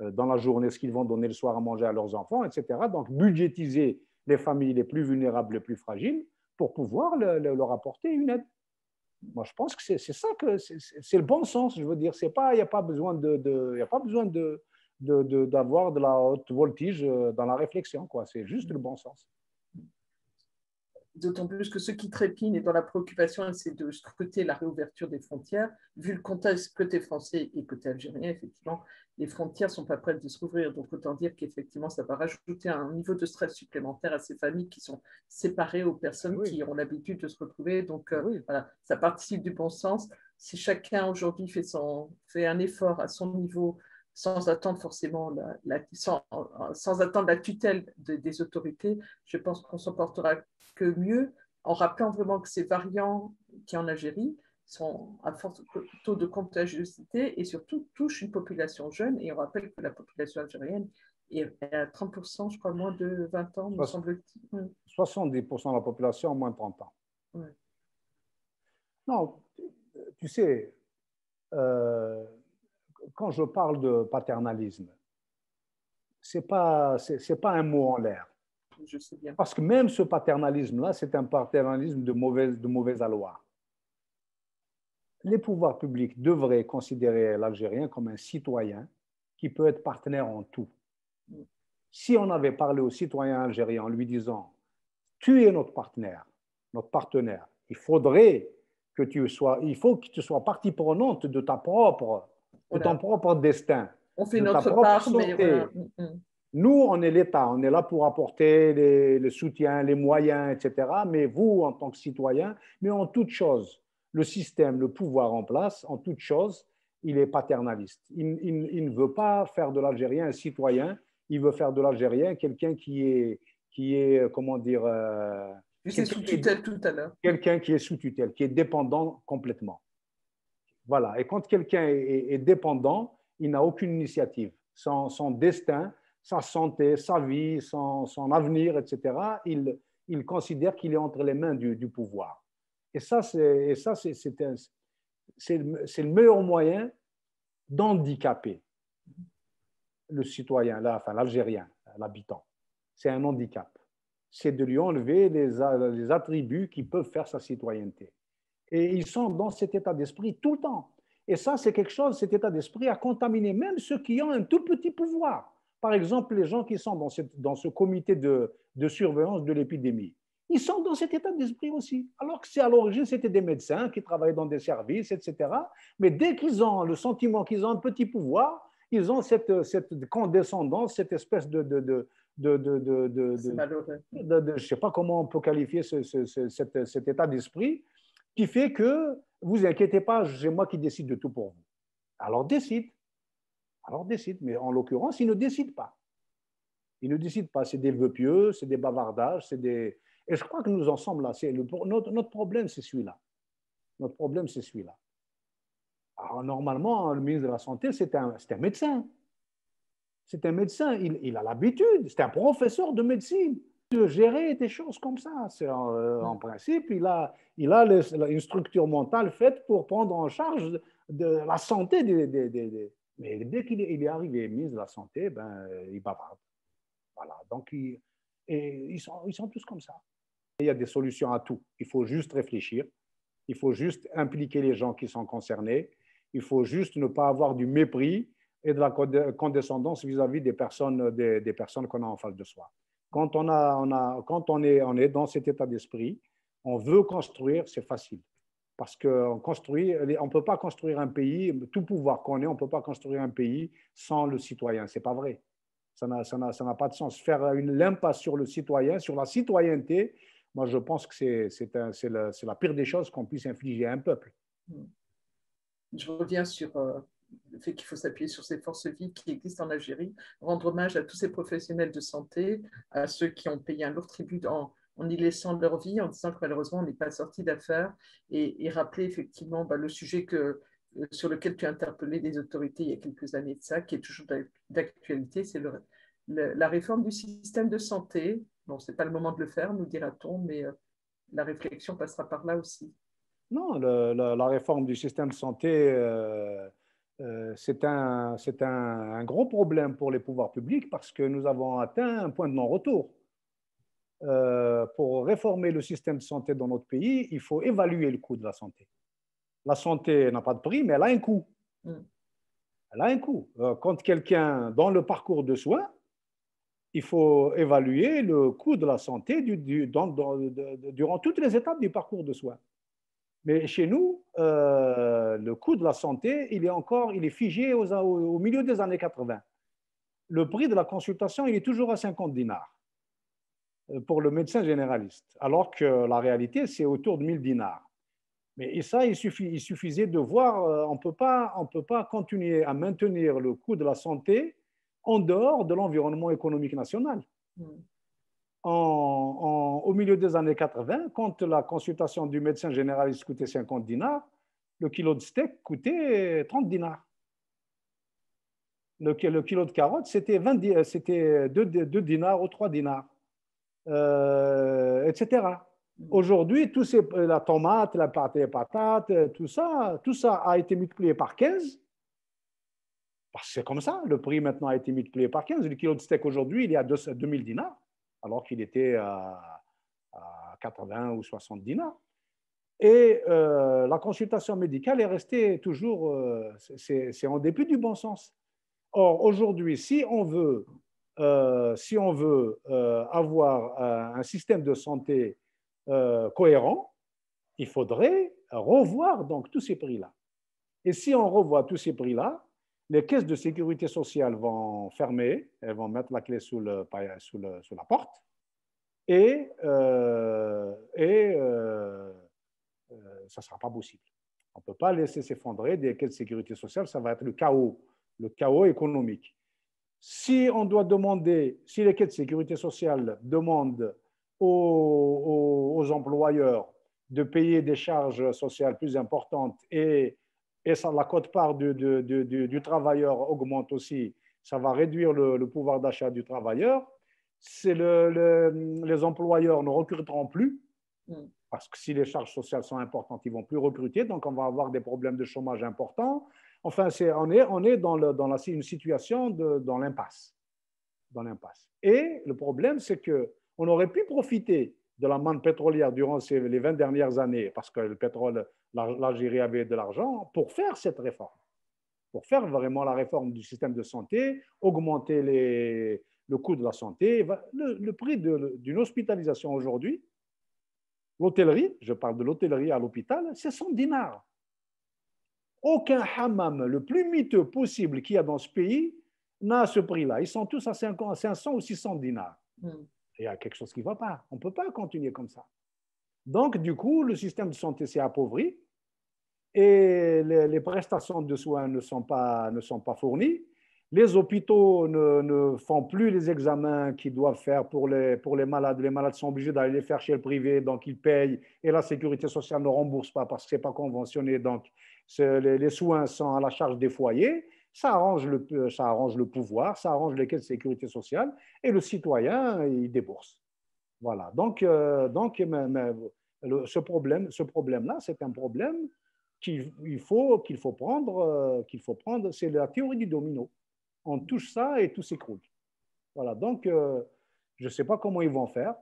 dans la journée ce qu'ils vont donner le soir à manger à leurs enfants, etc. Donc, budgétiser les familles les plus vulnérables, les plus fragiles, pour pouvoir leur apporter une aide. Moi, je pense que c'est ça que c'est le bon sens. Je veux dire, il n'y a pas besoin d'avoir de la haute voltige dans la réflexion, quoi. C'est juste le bon sens. D'autant plus que ceux qui trépignent et dont la préoccupation, c'est de scruter la réouverture des frontières. Vu le contexte côté français et côté algérien, effectivement, les frontières ne sont pas prêtes de se rouvrir. Donc, autant dire qu'effectivement, ça va rajouter un niveau de stress supplémentaire à ces familles qui sont séparées aux personnes qui ont l'habitude de se retrouver. Donc, voilà, ça participe du bon sens. Si chacun aujourd'hui fait un effort à son niveau, sans attendre forcément sans attendre la tutelle des autorités, je pense qu'on s'en portera que mieux, en rappelant vraiment que ces variants qui en Algérie sont à fort taux de contagiosité et surtout touchent une population jeune. Et on rappelle que la population algérienne est à 30%, je crois, moins de 20 ans, me semble-t-il. 70% de la population a moins de 30 ans. Ouais. Non, tu sais, quand je parle de paternalisme, c'est pas un mot en l'air. Je sais bien. Parce que même ce paternalisme-là, c'est un paternalisme de mauvaise aloi. Les pouvoirs publics devraient considérer l'Algérien comme un citoyen qui peut être partenaire en tout. Si on avait parlé au citoyen algérien en lui disant « Tu es notre partenaire, il faut que tu sois partie prenante de ton propre destin, on fait de notre ta propre part, santé. Mais voilà. Nous, on est l'État, on est là pour apporter le soutien, les moyens, etc. Mais vous, en tant que citoyen, mais en toute chose, le système, le pouvoir en place, en toute chose, il est paternaliste. Il ne veut pas faire de l'Algérien un citoyen, il veut faire de l'Algérien quelqu'un qui est, comment dire… Je sais sous tutelle tout à l'heure. Quelqu'un qui est sous tutelle, qui est dépendant complètement. Voilà. Et quand quelqu'un est dépendant, il n'a aucune initiative. Son destin, sa santé, sa vie, son avenir, etc., il considère qu'il est entre les mains du pouvoir. Et ça, c'est le meilleur moyen d'handicaper le citoyen, enfin l'Algérien, l'habitant. C'est un handicap. C'est de lui enlever les attributs qui peuvent faire sa citoyenneté. Et ils sont dans cet état d'esprit tout le temps. Et ça, c'est quelque chose, cet état d'esprit a contaminé même ceux qui ont un tout petit pouvoir. Par exemple, les gens qui sont dans ce comité de surveillance de l'épidémie, ils sont dans cet état d'esprit aussi. Alors que à l'origine, c'était des médecins qui travaillaient dans des services, etc. Mais dès qu'ils ont le sentiment qu'ils ont un petit pouvoir, ils ont cette condescendance, cette espèce je ne sais pas comment on peut qualifier cet état d'esprit, qui fait que vous inquiétez pas, c'est moi qui décide de tout pour vous. Alors décide. Mais en l'occurrence, ils ne décident pas. C'est des vœux pieux, c'est des bavardages, et je crois que nous en sommes là. Notre problème, c'est celui-là. Alors normalement, le ministre de la Santé, c'est un médecin. C'est un médecin, il a l'habitude, c'est un professeur de médecine de gérer des choses comme ça. En principe, il a une structure mentale faite pour prendre en charge de la santé mais dès qu'il est arrivé ministre de la Santé, il bavarde. Voilà. Donc, ils sont tous comme ça. Il y a des solutions à tout. Il faut juste réfléchir. Il faut juste impliquer les gens qui sont concernés. Il faut juste ne pas avoir du mépris et de la condescendance vis-à-vis des personnes qu'on a en face de soi. Quand on est dans cet état d'esprit, on veut construire, c'est facile. Parce qu'on ne peut pas construire un pays, tout pouvoir qu'on ait, on ne peut pas construire un pays sans le citoyen. Ce n'est pas vrai. Ça n'a pas de sens. Faire l'impasse sur le citoyen, sur la citoyenneté, moi je pense que c'est la pire des choses qu'on puisse infliger à un peuple. je reviens sur le fait qu'il faut s'appuyer sur ces forces vives qui existent en Algérie, rendre hommage à tous ces professionnels de santé, à ceux qui ont payé un lourd tribut en y laissant leur vie, en disant que malheureusement on n'est pas sorti d'affaire, et rappeler effectivement le sujet sur lequel tu as interpellé les autorités il y a quelques années de ça, qui est toujours d'actualité, c'est la réforme du système de santé. Bon, ce n'est pas le moment de le faire, nous dira-t-on, mais la réflexion passera par là aussi. Non, la réforme du système de santé, c'est un gros problème pour les pouvoirs publics parce que nous avons atteint un point de non-retour. Pour réformer le système de santé dans notre pays, il faut évaluer le coût de la santé. La santé n'a pas de prix, mais elle a un coût. Elle a un coût. Quand quelqu'un, dans le parcours de soins, il faut évaluer le coût de la santé durant toutes les étapes du parcours de soins. Mais chez nous, le coût de la santé, il est figé au milieu des années 80. Le prix de la consultation, il est toujours à 50 dinars pour le médecin généraliste, alors que la réalité, c'est autour de 1000 dinars. Mais ça, il suffisait de voir, on ne peut pas continuer à maintenir le coût de la santé en dehors de l'environnement économique national. Au milieu des années 80, quand la consultation du médecin généraliste coûtait 50 dinars, le kilo de steak coûtait 30 dinars. Le kilo de carottes, c'était 2 dinars ou 3 dinars, etc. Aujourd'hui, la tomate, la pâte et patates, tout ça a été multiplié par 15. Parce que c'est comme ça, le prix maintenant a été multiplié par 15. Le kilo de steak aujourd'hui, il est à 2000 dinars, alors qu'il était à 80 ou 60 dinars. Et la consultation médicale est restée toujours, c'est en dépit du bon sens. Or, aujourd'hui, si on veut avoir un système de santé cohérent, il faudrait revoir donc tous ces prix-là. Et si on revoit tous ces prix-là, les caisses de sécurité sociale vont fermer, elles vont mettre la clé sous la porte, et ça ne sera pas possible. On ne peut pas laisser s'effondrer des caisses de sécurité sociale, ça va être le chaos économique. Si les caisses de sécurité sociale demandent aux employeurs de payer des charges sociales plus importantes et la quote-part du travailleur augmente aussi, ça va réduire le pouvoir d'achat du travailleur. Les employeurs ne recruteront plus, parce que si les charges sociales sont importantes, ils ne vont plus recruter, donc on va avoir des problèmes de chômage importants. Enfin, on est dans une situation dans l'impasse. Et le problème, c'est qu'on aurait pu profiter de la manne pétrolière durant les 20 dernières années, parce que le pétrole, l'Algérie avait de l'argent, pour faire cette réforme, pour faire vraiment la réforme du système de santé, augmenter le coût de la santé. Le prix d'une hospitalisation aujourd'hui, l'hôtellerie, je parle de l'hôtellerie à l'hôpital, c'est 100 dinars. Aucun hammam, le plus miteux possible qu'il y a dans ce pays, n'a ce prix-là. Ils sont tous à 500 ou 600 dinars. Il y a quelque chose qui ne va pas. On ne peut pas continuer comme ça. Donc, du coup, le système de santé s'est appauvri et les prestations de soins ne sont pas fournies. Les hôpitaux ne font plus les examens qu'ils doivent faire pour les malades. Les malades sont obligés d'aller les faire chez le privé, donc ils payent et la sécurité sociale ne rembourse pas parce que ce n'est pas conventionné. Donc, les soins sont à la charge des foyers. Ça arrange le pouvoir, ça arrange les caisses de sécurité sociale et le citoyen, il débourse. Voilà. Donc ce problème-là, c'est un problème qu'il faut prendre. C'est la théorie du domino. On touche ça et tout s'écroule. Voilà. Donc, je ne sais pas comment ils vont faire.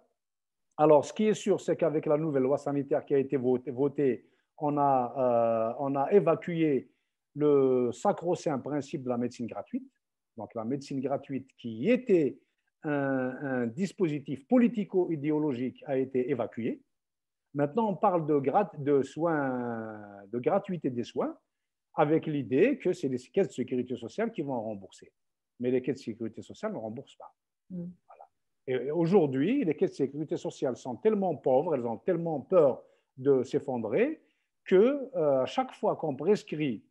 Alors, ce qui est sûr, c'est qu'avec la nouvelle loi sanitaire qui a été votée, on a évacué le sacro-saint principe de la médecine gratuite. Donc, la médecine gratuite qui était un dispositif politico-idéologique a été évacué. Maintenant, on parle de gratuité des soins avec l'idée que c'est les caisses de sécurité sociale qui vont rembourser. Mais les caisses de sécurité sociale ne remboursent pas. Voilà. Et aujourd'hui, les caisses de sécurité sociale sont tellement pauvres, elles ont tellement peur de s'effondrer que chaque fois qu'on prescrit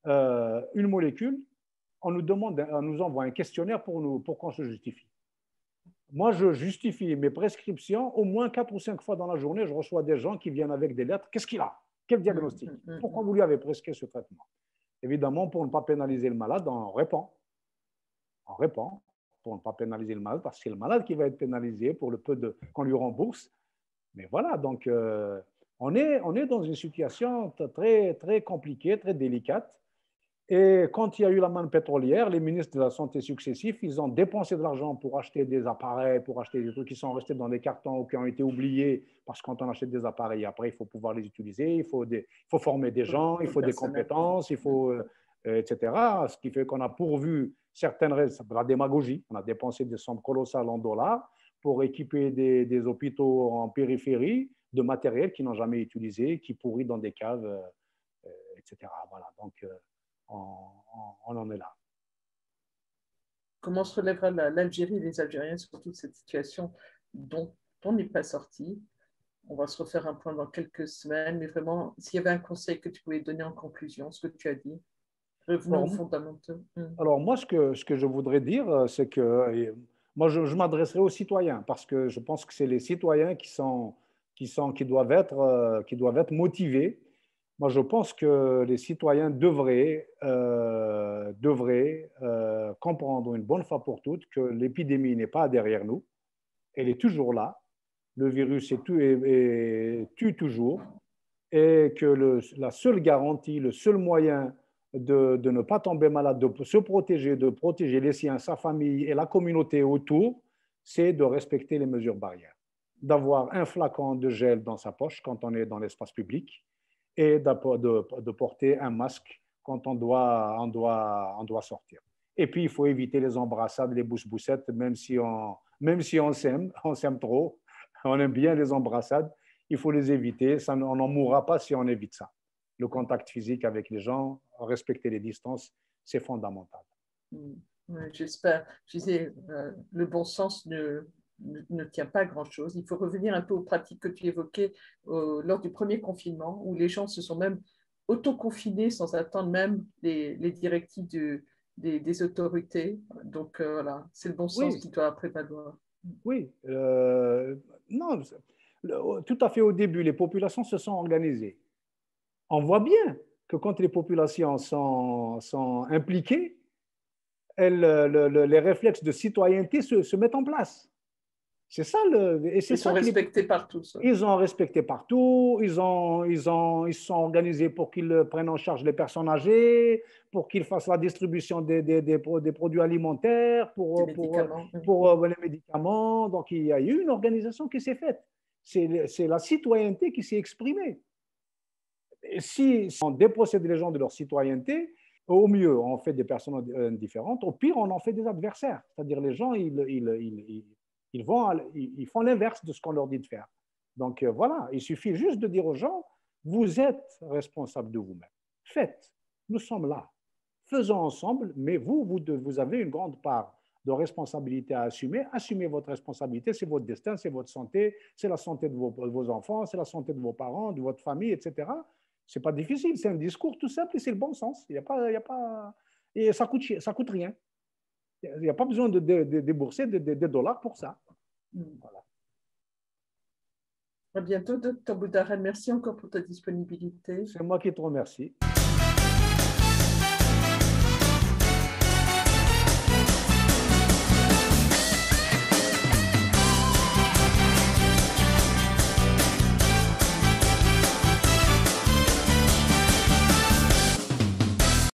une molécule, on nous envoie un questionnaire pour qu'on se justifie. Moi, je justifie mes prescriptions au moins 4 ou 5 fois dans la journée. Je reçois des gens qui viennent avec des lettres. Qu'est-ce qu'il a? Quel diagnostic? Pourquoi vous lui avez prescrit ce traitement? Évidemment, pour ne pas pénaliser le malade, on répond. On répond pour ne pas pénaliser le malade, parce que c'est le malade qui va être pénalisé pour le peu qu'on lui rembourse. Mais voilà, donc on est dans une situation très, très compliquée, très délicate. Et quand il y a eu la manne pétrolière, les ministres de la Santé successifs, ils ont dépensé de l'argent pour acheter des appareils, pour acheter des trucs qui sont restés dans des cartons ou qui ont été oubliés, parce que quand on achète des appareils, après, il faut pouvoir les utiliser, il faut former des gens, il faut des compétences, il faut, etc. Ce qui fait qu'on a pourvu certaines raisons, la démagogie, on a dépensé des sommes colossales en dollars pour équiper des hôpitaux en périphérie de matériel qu'ils n'ont jamais utilisé, qui pourrit dans des caves, etc. Voilà, donc on en est là. Comment se relèvera l'Algérie et les Algériens sur toute cette situation dont on n'est pas sorti? On va se refaire un point dans quelques semaines, mais vraiment, s'il y avait un conseil que tu pouvais donner en conclusion, ce que tu as dit, revenons aux fondamentaux. Alors moi, ce que je voudrais dire, c'est que moi, je m'adresserai aux citoyens, parce que je pense que c'est les citoyens qui doivent être motivés. Moi, je pense que les citoyens devraient comprendre une bonne fois pour toutes que l'épidémie n'est pas derrière nous, elle est toujours là, le virus tue toujours, et que la seule garantie, le seul moyen de ne pas tomber malade, de se protéger, de protéger les siens, sa famille et la communauté autour, c'est de respecter les mesures barrières, d'avoir un flacon de gel dans sa poche quand on est dans l'espace public, et de porter un masque quand on doit sortir. Et puis, il faut éviter les embrassades, les bousses-boussettes, même si on s'aime trop, on aime bien les embrassades, il faut les éviter. On n'en mourra pas si on évite ça. Le contact physique avec les gens, respecter les distances, c'est fondamental. J'espère. Je disais, le bon sens ne tient pas à grand-chose. Il faut revenir un peu aux pratiques que tu évoquais lors du premier confinement, où les gens se sont même autoconfinés sans attendre même les directives des autorités. Donc voilà, c'est le bon sens qui doit prévaloir. Oui, non, tout à fait au début, les populations se sont organisées. On voit bien que quand les populations sont impliquées, les réflexes de citoyenneté se mettent en place. C'est ça ils sont respectés partout. Ils ont respecté partout, ils se sont organisés pour qu'ils prennent en charge les personnes âgées, pour qu'ils fassent la distribution des produits alimentaires, pour les médicaments. Donc, il y a eu une organisation qui s'est faite. C'est la citoyenneté qui s'est exprimée. Et si on dépossède les gens de leur citoyenneté, au mieux, on fait des personnes différentes, au pire, on en fait des adversaires. C'est-à-dire les gens, ils font l'inverse de ce qu'on leur dit de faire. Donc voilà, il suffit juste de dire aux gens, vous êtes responsables de vous-même. Faites, nous sommes là. Faisons ensemble, mais vous avez une grande part de responsabilité à assumer. Assumez votre responsabilité, c'est votre destin, c'est votre santé, c'est la santé de vos enfants, c'est la santé de vos parents, de votre famille, etc. Ce n'est pas difficile, c'est un discours tout simple et c'est le bon sens. Et ça coûte rien. Il n'y a pas besoin de débourser des dollars pour ça. Voilà. À bientôt, Dr Boudaran. Merci encore pour ta disponibilité. C'est moi qui te remercie.